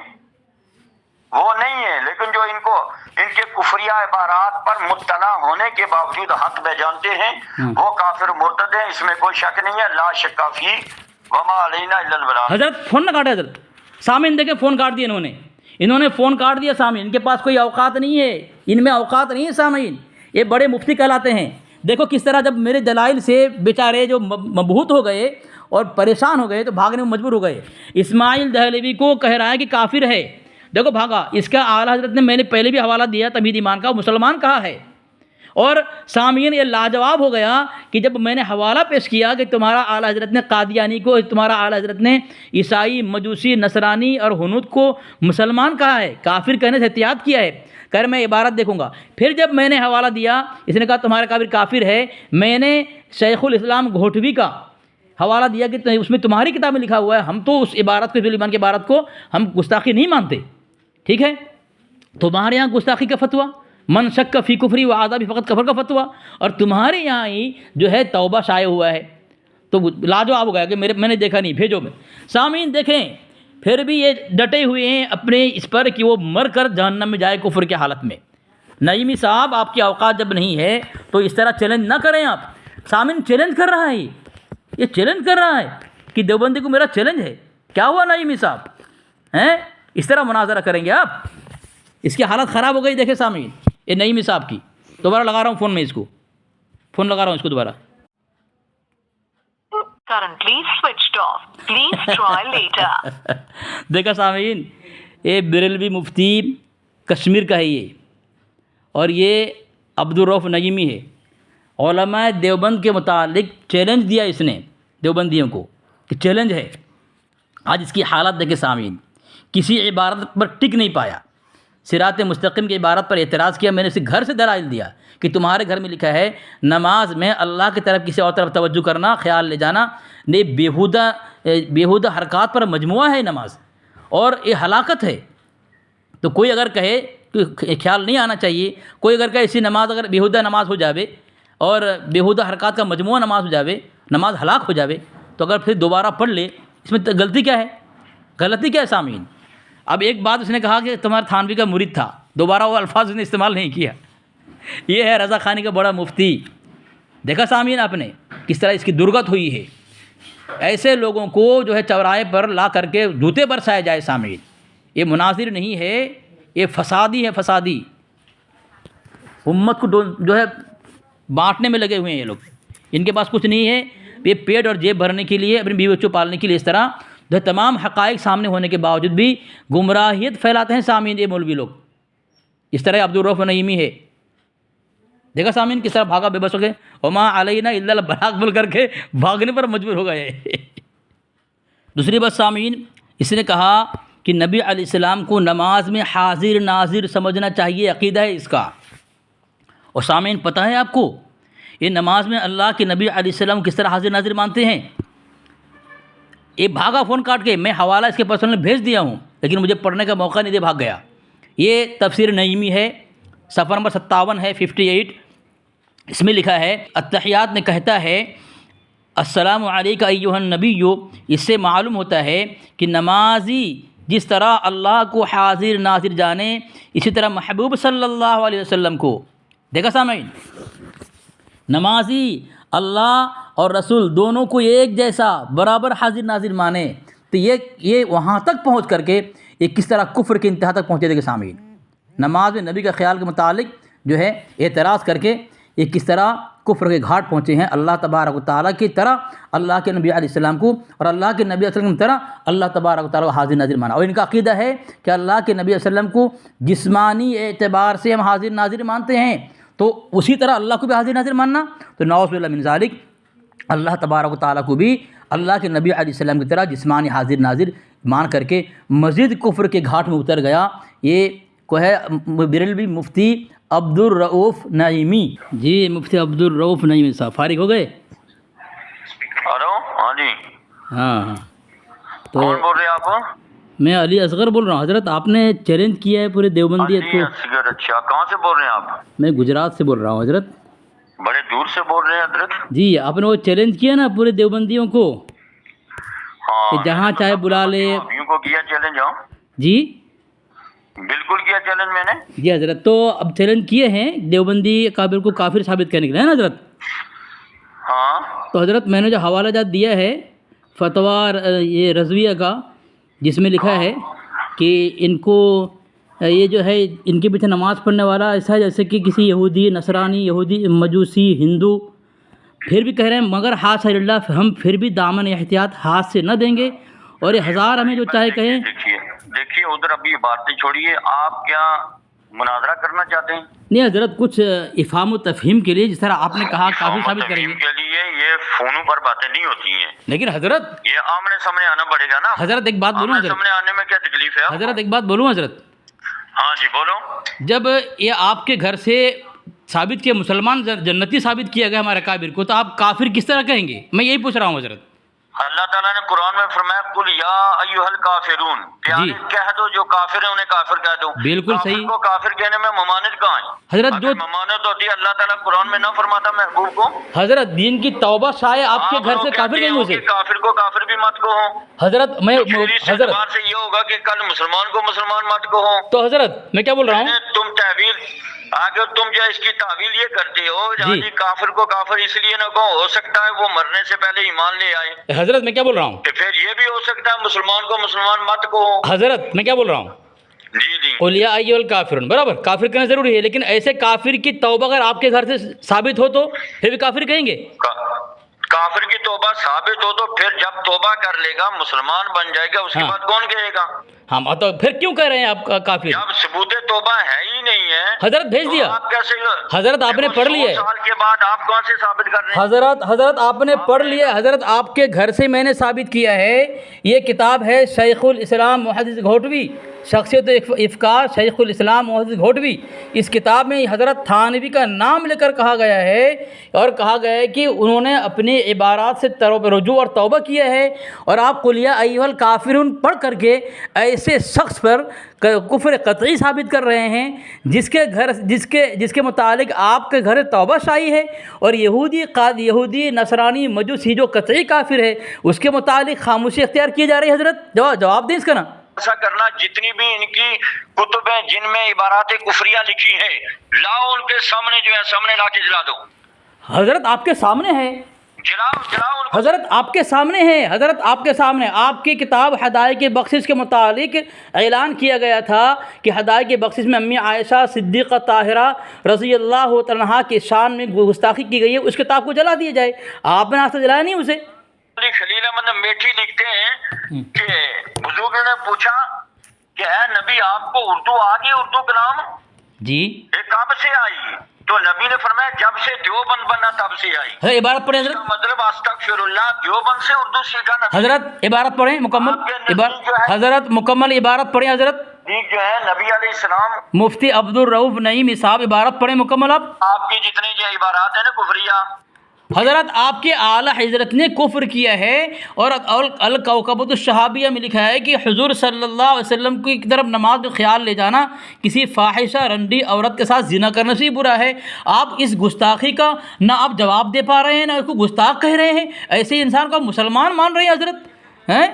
وہ نہیں ہے، لیکن جو ان کو ان کے کفریہ عبارات پر مطلع ہونے کے باوجود حق پہ جانتے ہیں وہ کافر و مرتد ہیں. اس میں کوئی شک نہیں ہے. لا شک فی وما علینا الا البلاغ. حضرت فون نہ کاٹے حضرت. سامعین دیکھیں فون کاٹ دیا انہوں نے فون کاٹ دیا. سامعین ان کے پاس کوئی اوقات نہیں ہے، ان میں اوقات نہیں ہے. سامعین یہ بڑے مفتی کہلاتے ہیں. دیکھو کس طرح جب میرے دلائل سے بیچارے جو مبہوت ہو گئے اور پریشان ہو گئے تو بھاگنے میں مجبور ہو گئے. اسماعیل دہلوی کو کہہ رہا ہے کہ کافر ہے، دیکھو بھاگا. اس کا اعلیٰ حضرت نے، میں نے پہلے بھی حوالہ دیا تمہید ایمان کا، مسلمان کہا ہے. اور سامعین یہ لاجواب ہو گیا کہ جب میں نے حوالہ پیش کیا کہ تمہارا اعلیٰ حضرت نے قادیانی کو، تمہارا اعلیٰ حضرت نے عیسائی، مجوسی، نصرانی اور ہنود کو مسلمان کہا ہے، کافر کہنے سے احتیاط کیا ہے، کہہ میں عبارت دیکھوں گا. پھر جب میں نے حوالہ دیا، اس نے کہا تمہارا کافر ہے. میں نے شیخ الاسلام گھوٹوی کا حوالہ دیا کہ اس میں تمہاری کتاب میں لکھا ہوا ہے. ہم تو اس عبارت کو، ایمان کی عبارت کو ہم گستاخی نہیں مانتے. ٹھیک ہے، تمہارے یہاں گستاخی کا فتویٰ، من شک فی کفری و عذاب فقط کفر کا فتویٰ، اور تمہارے یہاں ہی جو ہے توبہ شائع ہوا ہے. تو لاجواب ہو گیا کہ میں نے دیکھا نہیں، بھیجو میں. سامعین دیکھیں پھر بھی یہ ڈٹے ہوئے ہیں اپنے اس پر کہ وہ مر کر جہنم میں جائے کفر کی حالت میں. نعیمی صاحب آپ کی اوقات جب نہیں ہے تو اس طرح چیلنج نہ کریں آپ. سامعین چیلنج کر رہا ہے، یہ چیلنج کر رہا ہے کہ دیوبندی کو میرا چیلنج ہے. کیا ہوا نعیمی صاحب ہیں؟ اس طرح مناظرہ کریں گے آپ؟ اس کی حالت خراب ہو گئی. دیکھیں سامعین یہ نعیمی صاحب کی، دوبارہ لگا رہا ہوں فون میں، اس کو فون لگا رہا ہوں اس کو دوبارہ. Currently switched off. Please try later. دیکھا سامعین، یہ بریلوی مفتی کشمیر کا ہے یہ، اور یہ عبدالرؤف نعیمی ہے. علماء دیوبند کے متعلق چیلنج دیا اس نے دیوبندیوں کو کہ چیلنج ہے. آج اس کی حالت دیکھیں سامعین، کسی عبارت پر ٹک نہیں پایا. صراط مستقیم کی عبارت پر اعتراض کیا. میں نے اسے گھر سے دلائل دیا کہ تمہارے گھر میں لکھا ہے نماز میں اللہ کی طرف کسی اور طرف توجہ کرنا، خیال لے جانا، نہیں بیہودہ حرکات پر مجموعہ ہے نماز، اور یہ ہلاکت ہے. تو کوئی اگر کہے کہ خیال نہیں آنا چاہیے، کوئی اگر کہے ایسی نماز اگر بیہودہ نماز ہو جاوے اور بیہودہ حرکات کا مجموعہ نماز ہو جاوے، نماز ہلاک ہو جاوے، تو اگر پھر دوبارہ پڑھ لے اس میں غلطی کیا ہے؟ غلطی کیا ہے سامعین؟ اب ایک بات اس نے کہا کہ تمہارا تھانوی کا مرید تھا، دوبارہ وہ الفاظ اس نے استعمال نہیں کیا. یہ ہے رضا خانی کا بڑا مفتی. دیکھا سامعین آپ نے کس طرح اس کی درگت ہوئی ہے. ایسے لوگوں کو جو ہے چوراہے پر لا کر کے جوتے برسایا جائے. سامعین یہ مناظر نہیں ہے، یہ فسادی ہے، فسادی. امت کو جو ہے بانٹنے میں لگے ہوئے ہیں یہ لوگ. ان کے پاس کچھ نہیں ہے، یہ پیٹ اور جیب بھرنے کے لیے، اپنے بیوی بچوں پالنے کے لیے اس طرح جو تمام حقائق سامنے ہونے کے باوجود بھی گمراہیت پھیلاتے ہیں سامعین یہ مولوی لوگ. اس طرح عبدالرؤف نعیمی ہے. دیکھا سامعین کس طرح بھاگا بے بس ہو گئے. وما علینا الا البلاغ بول کر کے بھاگنے پر مجبور ہو گئے. دوسری بات سامعین، اس نے کہا کہ نبی علیہ السلام کو نماز میں حاضر ناظر سمجھنا چاہیے، عقیدہ ہے اس کا. اور سامعین پتہ ہے آپ کو یہ نماز میں اللہ کے نبی علیہ السلام کس طرح حاضر ناظر مانتے ہیں؟ یہ بھاگا فون کاٹ کے، میں حوالہ اس کے پرسنل بھیج دیا ہوں لیکن مجھے پڑھنے کا موقع نہیں دے، بھاگ گیا. یہ تفسیر نعیمی ہے، صفحہ نمبر 57 ہے 58. اس میں لکھا ہے التحیات میں کہتا ہے السلام علیکہ ایھا النبی. اس سے معلوم ہوتا ہے کہ نمازی جس طرح اللہ کو حاضر ناظر جانے اسی طرح محبوب صلی اللہ علیہ وسلم کو. دیکھا سامعین، نمازی اللہ اور رسول دونوں کو ایک جیسا برابر حاضر ناظر مانے تو یہ وہاں تک پہنچ کر کے یہ کس طرح کفر کے انتہا تک پہنچے. دیکھے سامعین، نماز میں نبی کا خیال کے متعلق جو ہے اعتراض کر کے یہ کس طرح کفر کے گھاٹ پہنچے ہیں. اللہ تبارک و تعالیٰ کی طرح اللہ کے نبی علیہ السلام کو اور اللہ کے نبی علیہ السلام کی طرح اللہ تبارک و تعالیٰ کو حاضر ناظر مانا. اور ان کا عقیدہ ہے کہ اللہ کے نبی علیہ السلام کو جسمانی اعتبار سے ہم حاضر ناظر مانتے ہیں تو اسی طرح اللہ کو بھی حاضر ناظر ماننا. تو نعوذ باللہ من ذالک، اللہ تبارک و تعالیٰ کو بھی اللہ کے نبی علیہ السلام کی طرح جسمانی حاضر ناظر مان کر کے مزید کفر کے گھاٹ میں اتر گیا. یہ کو ہے بریلوی مفتی عبدالرؤف نعیمی. جی مفتی عبدالرؤف نعیمی صاحب فارغ ہو گئے؟ ہلو، ہاں جی، ہاں تو کون بول رہے ہیں آپ؟ میں علی اصغر بول رہا ہوں. حضرت آپ نے چیلنج کیا ہے پورے دیوبندیت کو. اصغر، اچھا کہاں سے بول رہے ہیں آپ؟ میں گجرات سے بول رہا ہوں حضرت. بڑے دور سے بول رہے ہیں حضرت. جی آپ نے وہ چیلنج کیا نا پورے دیوبندیوں کو کہ جہاں چاہے بلا لے. ابھیوں کو کیا چیلنج؟ ہاں جی بالکل کیا چیلنج میں نے. جی حضرت، تو اب چیلنج کیے ہیں دیوبندی کابر کو کافر ثابت کرنے کے لیے، ہے نا حضرت؟ ہاں تو حضرت میں نے جو حوالہ جات دیا ہے فتویٰ یہ رضویہ کا، جس میں لکھا ہے کہ ان کو یہ جو ہے ان کے پیچھے نماز پڑھنے والا ایسا ہے جیسے کہ کسی یہودی، نصرانی، یہودی، مجوسی، ہندو، پھر بھی کہہ رہے ہیں مگر ہاتھ سے اللہ ہم پھر بھی دامن احتیاط ہاتھ سے نہ دیں گے اور یہ ہزار ہمیں جو چاہے کہیں. دیکھیے ادھر ابھی باتیں چھوڑیے، آپ کیا مناظرہ کرنا چاہتے ہیں؟ نہیں حضرت، کچھ افہام و تفہیم کے لیے جس طرح آپ نے کہا کافی ثابت کریں گے کے لیے یہ فونوں پر باتیں نہیں ہوتی ہیں. لیکن حضرت یہ آمنے سامنے آنا پڑے گا نا. حضرت ایک بات بولوں آمنے حضرت، سامنے آنے میں کیا تکلیف ہے؟ حضرت ایک بات بولوں حضرت. ہاں جی بولو. جب یہ آپ کے گھر سے ثابت کیا مسلمان جنتی ثابت کیا گیا ہمارے کابر کو، تو آپ کافر کس طرح کہیں گے؟ میں یہی پوچھ رہا ہوں حضرت. اللہ تعالیٰ نے قرآن میں فرمایا قل یا ایھا الکافرون، پیارے کہہ دو جو کافر ہیں انہیں کافر کہہ دو. بالکل کافر صحیح. کو کافر کہنے میں ممانعت کہاں ہے؟ حضرت جو ممانعت ہوتی ہے اللہ تعالیٰ قرآن میں نہ فرماتا محبوب کو؟ حضرت دین کی توبہ شائع آپ کے گھر سے کافر کہیں اسے. کافر کو کافر بھی مت کہو. حضرت میں حضرت سے یہ ہوگا کہ کل مسلمان کو مسلمان مت کہو. تو حضرت میں کیا بول رہا ہوں، تم تحویل آگے تم جو اس کی تعویل یہ کرتے ہو جی کافر کو کافر اس لیے نہ کہو، ہو سکتا ہے وہ مرنے سے پہلے ایمان لے آئے. حضرت میں کیا بول رہا ہوں، کہ پھر یہ بھی ہو سکتا ہے مسلمان کو مسلمان مت کہو. حضرت میں کیا بول رہا ہوں، جی جی قل یا ایھا الکافرون، برابر کافر کہنا ضروری ہے، لیکن ایسے کافر کی توبہ اگر آپ کے گھر سے ثابت ہو تو پھر بھی کافر کہیں گے. کافر کی توبہ ثابت ہو تو پھر جب توبہ کر لے گا مسلمان بن جائے گا، اس کے بعد کون کہے گا؟ ہم تو پھر کیوں کہہ رہے ہیں آپ کافر؟ جب ثبوت توبہ ہے ہی نہیں ہے حضرت بھیج دیا. آپ کیسے؟ حضرت آپ نے پڑھ لیا ہے. 100 سال کے بعد آپ کون سے ثابت کر رہے ہیں؟ حضرت آپ نے پڑھ لیا. حضرت آپ کے گھر سے میں نے ثابت کیا ہے. یہ کتاب ہے شیخ الاسلام محدث گھوٹوی، شخصیت افکار شیخ الاسلام محدث گھوٹوی. اس کتاب میں حضرت تھانوی کا نام لے کر کہا گیا ہے اور کہا گیا ہے کہ انہوں نے اپنی عبارات سے رجوع اور توبہ کیا ہے. اور آپ قل یا ایھا الکافرون پڑھ کر کے ایسے شخص پر کفر قطعی ثابت کر رہے ہیں جس کے متعلق آپ کے گھر توبہ شائی ہے، اور یہودی نصرانی مجوسی جو قطعی کافر ہے اس کے متعلق خاموشی اختیار کی جا رہی ہے. حضرت جواب دیں اس کا نا. ایسا کرنا جتنی بھی ان کی کتب ہیں جن میں عبارات کفریہ لکھی ہیں لاؤ ان کے سامنے جو ہے سامنے لا کے جلا دو. حضرت آپ کے سامنے ہے، جلاؤ ان کو. حضرت آپ کے سامنے ہے. حضرت آپ کے سامنے آپ کی کتاب ہدایت بخشش کے متعلق اعلان کیا گیا تھا کہ ہدایت بخشش میں امی عائشہ صدیقہ طاہرہ رضی اللہ عنہا کی شان میں گستاخی کی گئی ہے، اس کتاب کو جلا دیا جائے. آپ نے آج تک جلایا نہیں اسے. خلیل احمد میٹھی لکھتے ہیں کہ بزرگ نے پوچھا کہ اے نبی آپ کو اردو آ گئی، اردو کلام جی یہ کب سے آئی؟ تو نبی نے فرمایا جب سے دیوبند بنا تب سے آئی۔ ہے عبارت پڑھیں اس حضرت، کا مطلب استغفر اللہ، دیوبند سے اردو سیکھا نبی۔ حضرت عبارت پڑھیں مکمل، حضرت مکمل عبارت پڑھیں حضرت، جو ہے نبی علیہ السلام مفتی عبدالرؤف نعیمی صاحب عبارت پڑھیں مکمل آپ کی جتنے جو عبارات ہیں نا کفریہ، حضرت آپ کے اعلیٰ حضرت نے کفر کیا ہے، اور الکوکبۃ الشہابیہ میں لکھا ہے کہ حضور صلی اللہ علیہ وسلم کی طرف نماز میں خیال لے جانا کسی فاحشہ رنڈی عورت کے ساتھ زنا کرنے سے ہی برا ہے۔ آپ اس گستاخی کا نہ آپ جواب دے پا رہے ہیں، نہ اس کو گستاخ کہہ رہے ہیں، ایسے انسان کو مسلمان مان رہے ہیں حضرت ہیں،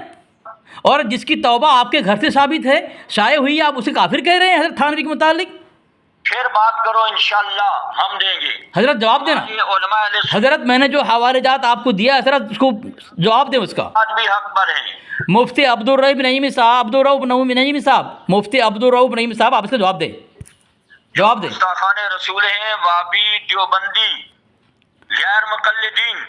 اور جس کی توبہ آپ کے گھر سے ثابت ہے، شائع ہوئی ہے، آپ اسے کافر کہہ رہے ہیں حضرت تھانوی کے متعلق۔ پھر بات کرو انشاءاللہ ہم دیں گے حضرت جواب دینا، یہ علماء اہل سنت حضرت میں نے جو حوالے جات آپ کو دیا حضرت اس کو جواب دیں اس کا۔ آج بھی حق پر ہیں۔ مفتی عبدالرؤف نعیمی صاحب، عبدالرؤف نعیمی صاحب، مفتی عبدالرؤف نعیمی صاحب آپ اس کا جواب دیں، جواب دیں۔ گستاخان رسول ہیں، وابی، دیوبندی، غیر مقلدین۔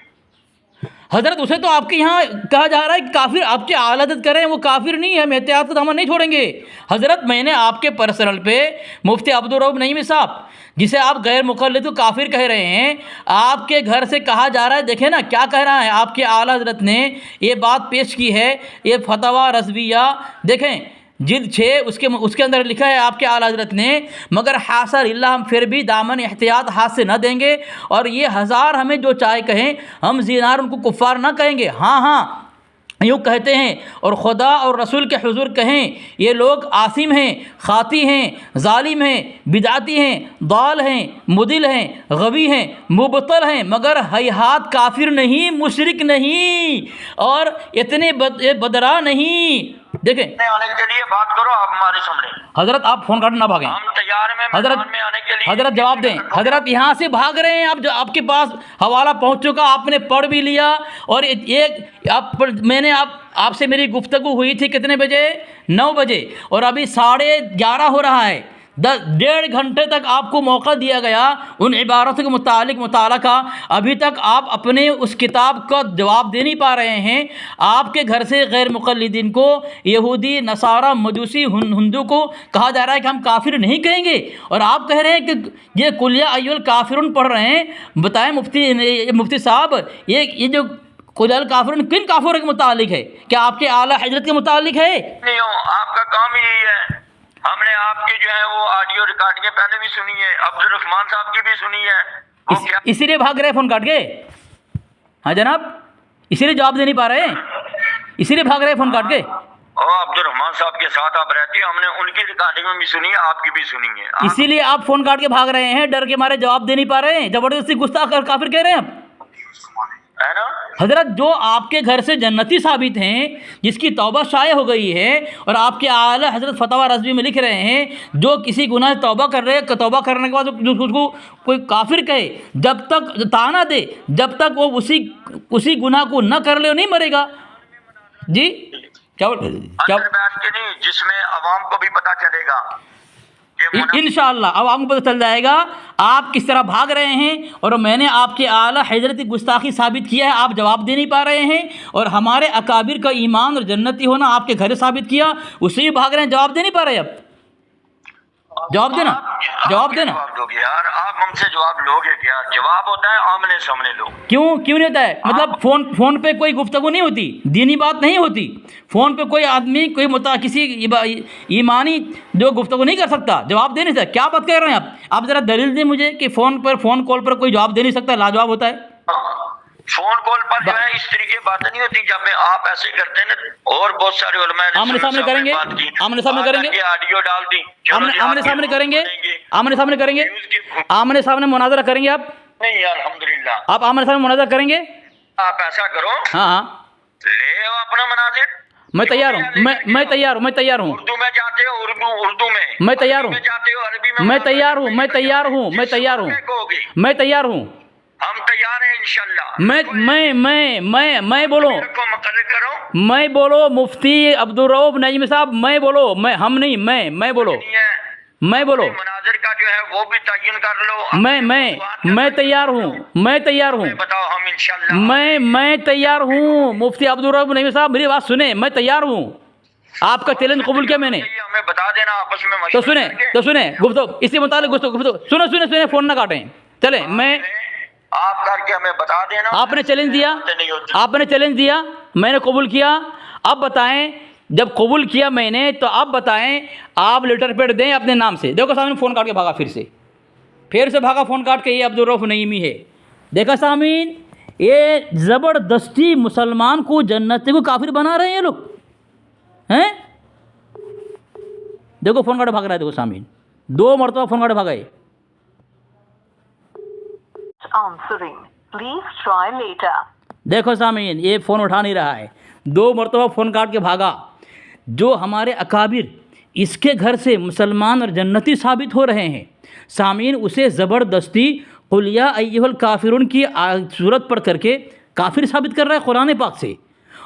حضرت اسے تو آپ کے یہاں کہا جا رہا ہے کہ کافر، آپ کی عالدت کریں وہ کافر نہیں ہے، ہم احتیاط کا دامن نہیں چھوڑیں گے۔ حضرت میں نے آپ کے پرسنل پہ مفتی عبدالرؤف نعیمی صاحب جسے آپ غیر مقلد و کافر کہہ رہے ہیں، آپ کے گھر سے کہا جا رہا ہے، دیکھیں نا کیا کہہ رہا ہے، آپ کے اعلیٰ حضرت نے یہ بات پیش کی ہے، یہ فتویٰ رضویہ دیکھیں جلد 6 اس کے اندر لکھا ہے آپ کے اعلیٰ حضرت نے، مگر حاصل اللہ ہم پھر بھی دامن احتیاط ہاتھ سے نہ دیں گے، اور یہ ہزار ہمیں جو چاہے کہیں، ہم زینار ان کو کفار نہ کہیں گے، ہاں یوں کہتے ہیں، اور خدا اور رسول کے حضور کہیں یہ لوگ آثم ہیں، خاطی ہیں، ظالم ہیں، بدعتی ہیں، ضال ہیں، مضل ہیں، غوی ہیں، مبطل ہیں، مگر ہیہات کافر نہیں، مشرک نہیں، اور اتنے بدرا نہیں۔ دیکھیں آنے کے لیے بات کرو آپ ہمارے سامنے، حضرت آپ فون کاٹنا نہ بھاگیں، ہم تیار ہیں حضرت میدان میں آنے کے لیے۔ حضرت جواب دیں، حضرت یہاں سے بھاگ رہے ہیں، آپ کے پاس حوالہ پہنچ چکا، آپ نے پڑھ بھی لیا، اور میں نے آپ سے میری گفتگو ہوئی تھی کتنے بجے؟ 9 بجے، اور ابھی 11:30 ہو رہا ہے، 1.5 گھنٹے تک آپ کو موقع دیا گیا ان عبارتوں کے متعلق مطالعہ کا، ابھی تک آپ اپنے اس کتاب کا جواب دے نہیں پا رہے ہیں۔ آپ کے گھر سے غیر مقلدین کو، یہودی، نصارہ، مجوسی، ہندو کو کہا جا رہا ہے کہ ہم کافر نہیں کہیں گے، اور آپ کہہ رہے ہیں کہ یہ کل یا ایھا الکافرون پڑھ رہے ہیں۔ بتائیں مفتی صاحب، یہ جو قل الکافرون کن کافروں کے متعلق ہے؟ کیا آپ کے اعلیٰ حضرت کے متعلق ہے؟ نہیں آپ کا کام یہی ہے، ہم نے آپ کی جو ہے وہ آڈیو ریکارڈنگیں پہلے بھی سنی ہے، عبدالرحمان صاحب کی بھی سنی ہے، وہ کیا اسی لیے بھاگ رہے فون کاٹ کے؟ ہاں جناب، اسی لیے جواب دے نہیں پا رہے ہیں، اسی لیے بھاگ رہے فون کاٹ کے؟ عبدالرحمان صاحب کے ساتھ آپ رہتے ہیں، ہم نے ان کی ریکارڈنگ بھی سنی ہے، آپ کی بھی سنی ہے۔ اسی لیے آپ فون کاٹ کے بھاگ رہے ہیں، ڈر کے مارے جواب دے نہیں پا رہے ہیں، زبردستی گستاخ اور کافر کہہ رہے ہیں آپ، ہے نا؟ حضرت جو آپ کے گھر سے جنتی ثابت ہیں، جس کی توبہ شائع ہو گئی ہے، اور آپ کے اعلیٰ حضرت فتویٰ رضوی میں لکھ رہے ہیں جو کسی گناہ سے توبہ کر رہے، توبہ کرنے کے بعد اس کو کوئی کافر کہے، جب تک تانا دے، جب تک وہ اسی گناہ کو نہ کر لے وہ نہیں مرے گا۔ جی کیا اندر بیٹھ کے نہیں، جس میں عوام کو بھی پتہ چلے گا، انشاءاللہ عوام کو پتہ چل جائے گا آپ کس طرح بھاگ رہے ہیں، اور میں نے آپ کے اعلیٰ حضرت کی گستاخی ثابت کیا ہے، آپ جواب دے نہیں پا رہے ہیں، اور ہمارے اکابر کا ایمان اور جنتی ہونا آپ کے گھر ثابت کیا، اسی بھی بھاگ رہے ہیں، جواب دے نہیں پا رہے اب، جواب دینا، جواب دینا۔ جواب دو گے یار، آپ ہم سے جواب لو گے کیا؟ جواب ہوتا ہے آمنے سامنے لو۔ کیوں نہیں ہوتا ہے؟ مطلب فون پہ کوئی گفتگو نہیں ہوتی، دینی بات نہیں ہوتی، فون پہ کوئی آدمی کسی ایمانی جو گفتگو نہیں کر سکتا، جواب دے نہیں سکتا، کیا بات کہہ رہے ہیں آپ ذرا دلیل دیں مجھے کہ فون کال پر کوئی جواب دے نہیں سکتا، لاجواب ہوتا ہے۔ فون کال پر جو ہے اس طریقے باتیں نہیں ہوتی، جب آپ ایسے کرتے ہیں نا، اور بہت سارے علماء آمنے سامنے کریں گے، آمنے سامنے کریں گے، آڈیو ڈال دی، آمنے سامنے کریں گے، آمنے سامنے کریں گے، آمنے سامنے مناظرہ کریں گے آپ؟ نہیں الحمدللہ، آپ آمنے سامنے مناظرہ کریں گے؟ آپ ایسا کرو، ہاں لے آؤ اپنا مناظر، میں تیار ہوں، میں تیار ہوں، اردو میں جاتے ہو اردو میں تیار ہوں، جاتے ہو عربی میں، میں تیار ہوں، میں تیار ہوں، میں تیار ہوں، میں تیار ہوں، ہم تیار ہیں انشاءاللہ۔ میں بولو، کو مقرر کرو، میں بولو مفتی عبدالرؤف نعیمی صاحب، میں بولو، ہم نہیں، میں بولو، میں بولو، مناظر کا جو ہے وہ بھی تعین کر لو، میں تیار ہوں، میں تیار ہوں، بتاؤ ہم ہم انشاءاللہ میں تیار ہوں مفتی عبدالرؤف نعیمی صاحب، میری بات سنیں، میں تیار ہوں، آپ کا چیلنج قبول کیا میں نے، ہمیں بتا دینا آپس میں تو مشورہ سنیں تو سنیں گفتگو اسی متعلق گفتگو سنیں فون نہ کاٹیں، چلیں میں آپ کر کے ہمیں بتا دینا. آپ نے چیلنج دیا، آپ نے چیلنج دیا، میں نے قبول کیا، اب بتائیں جب قبول کیا میں نے تو اب بتائیں آپ لیٹر پیڈ دیں اپنے نام سے. دیکھو سامنے فون کاٹ کے بھاگا، پھر سے بھاگا فون کاٹ کے، یہ عبدالرؤف نعیمی ہے. دیکھا سامعین، یہ زبردستی مسلمان کو جنتی کو کافر بنا رہے ہیں یہ لوگ ہیں. دیکھو فون کاٹ بھاگ رہا ہے، دیکھو سامعین 2 مرتبہ فون کاٹ بھاگا ہے. Answering. Please try later. دیکھو سامعین یہ فون اٹھا نہیں رہا ہے، 2 مرتبہ فون کاٹ کے بھاگا. جو ہمارے اکابر اس کے گھر سے مسلمان اور جنتی ثابت ہو رہے ہیں، سامعین اسے زبردستی قل یا ایھا الکافرون کی صورت پڑھ کر کے کافر ثابت کر رہا ہے قرآن پاک سے.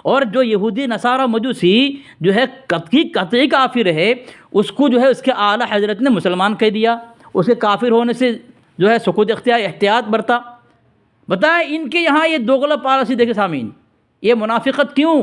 اور جو یہودی نصارہ مجوسی جو ہے قطعی کافر ہے، اس کو جو ہے اس کے اعلیٰ حضرت نے مسلمان کہہ دیا، اس کے کافر ہونے سے جو ہے سکوت اختیار احتیاط برتا. بتائیں ان کے یہاں یہ دوغلا پالیسی دیکھے سامعین، یہ منافقت کیوں؟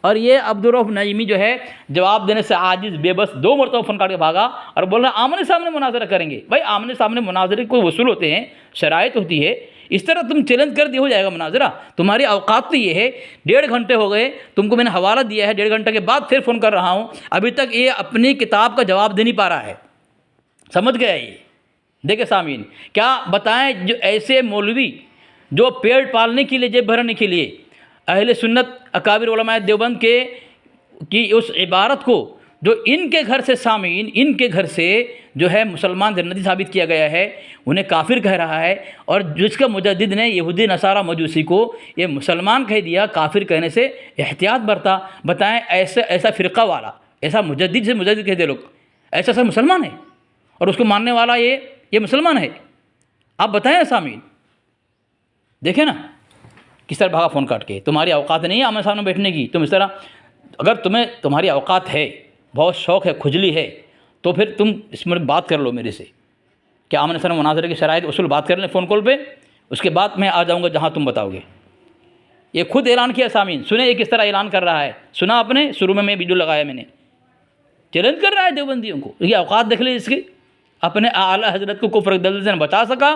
اور یہ عبدالرؤف نعیمی جو ہے جواب دینے سے عاجز بے بس 2 مرتبہ فون کاٹ کے بھاگا اور بول رہا آمنے سامنے مناظرہ کریں گے. بھائی آمنے سامنے مناظرے کوئی اصول ہوتے ہیں، شرائط ہوتی ہے. اس طرح تم چیلنج کر دی ہو جائے گا مناظرہ؟ تمہاری اوقات تو یہ ہے، 1.5 گھنٹے ہو گئے تم کو میں نے حوالہ دیا ہے، 1.5 گھنٹے کے بعد پھر فون کر رہا ہوں، ابھی تک یہ اپنی کتاب کا جواب دے نہیں پا رہا ہے. سمجھ گیا یہ؟ دیکھیں سامعین کیا بتائیں، جو ایسے مولوی جو پیٹ پالنے کے لیے، جیب بھرنے کے لیے اہل سنت اکابر علماء دیوبند کی اس عبارت کو جو ان کے گھر سے سامعین ان کے گھر سے جو ہے مسلمان جنتی ثابت کیا گیا ہے، انہیں کافر کہہ رہا ہے، اور جس کا مجدد نے یہودی نصارہ مجوسی کو یہ مسلمان کہہ دیا، کافر کہنے سے احتیاط برتا. بتائیں ایسا فرقہ والا، ایسا مجدد سے مجدد کہتے لوگ، ایسا مسلمان ہے اور اس کو ماننے والا یہ مسلمان ہے؟ آپ بتائیں نا سامعین. دیکھیں نا کس طرح بھاگا فون کاٹ کے. تمہاری اوقات نہیں ہے آمنے سامنے بیٹھنے کی. تم اس طرح اگر تمہاری اوقات ہے، بہت شوق ہے، کھجلی ہے، تو پھر تم اس میں بات کر لو میرے سے کہ آمنے سامنے مناظرے کی شرائط اصول بات کر لیں فون کال پہ، اس کے بعد میں آ جاؤں گا جہاں تم بتاؤ گے. یہ خود اعلان کیا سامعین، سنیں یہ کس طرح اعلان کر رہا ہے. سنا آپ نے؟ شروع میں ویڈیو لگایا میں نے، چیلنج کر رہا ہے دیوبندیوں کو. یہ اوقات دیکھ لیں اس کی. اپنے اعلیٰ حضرت کو کفر دلدل سے نہ بچا سکا،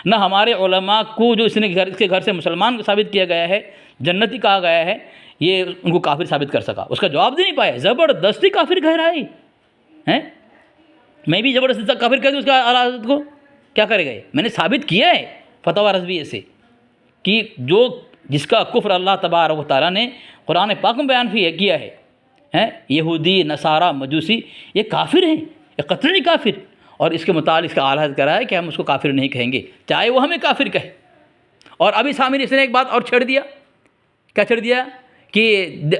نہ ہمارے علماء کو جو اس کے گھر سے مسلمان ثابت کیا گیا ہے، جنتی کہا گیا ہے، یہ ان کو کافر ثابت کر سکا. اس کا جواب دے نہیں پایا. زبردستی کافر کہہ رہا ہے. میں بھی زبردستی کافر کہہ دوں اس کا اعلیٰ حضرت کو، کیا کرے گا؟ میں نے ثابت کیا ہے فتویٰ رضویہ سے کہ جس کا کفر اللہ تبارک و تعالیٰ نے قرآن پاک میں بیان کیا ہے، یہودی نصارہ مجوسی یہ کافر ہیں، یہ قطعی کافر. اور اس کے متعلق اس کا اعلیٰ حضرت کہہ رہا ہے کہ ہم اس کو کافر نہیں کہیں گے چاہے وہ ہمیں کافر کہے. اور ابھی سامنے اس نے ایک بات اور چھیڑ دیا. کیا چھیڑ دیا؟ کہ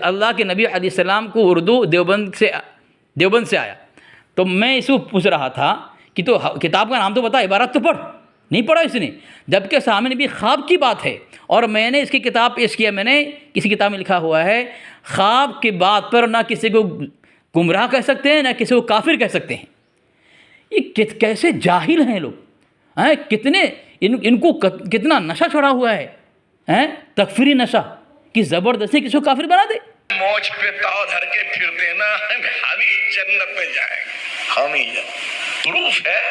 اللہ کے نبی علیہ السلام کو اردو دیوبند سے آیا. تو میں اس کو پوچھ رہا تھا کہ تو کتاب کا نام تو بتا، عبارت تو پڑھ. نہیں پڑھا اس نے، جبکہ سامنے بھی خواب کی بات ہے. اور میں نے اس کی کتاب پیش کیا، میں نے کسی کتاب میں لکھا ہوا ہے خواب کی بات پر نہ کسی کو گمراہ کہہ سکتے ہیں، نہ کسی کو کافر کہہ سکتے ہیں. یہ کیسے جاہل ہیں لوگ، کتنے ان کو کتنا نشہ چڑھا ہوا ہے، تکفیری نشہ، کہ زبردستی کسی کو کافر بنا دے. موج پہ تاؤ دھر کے پھرتے نا، ہم ہی جنت میں جائیں گے، ہم ہی. پروف ہے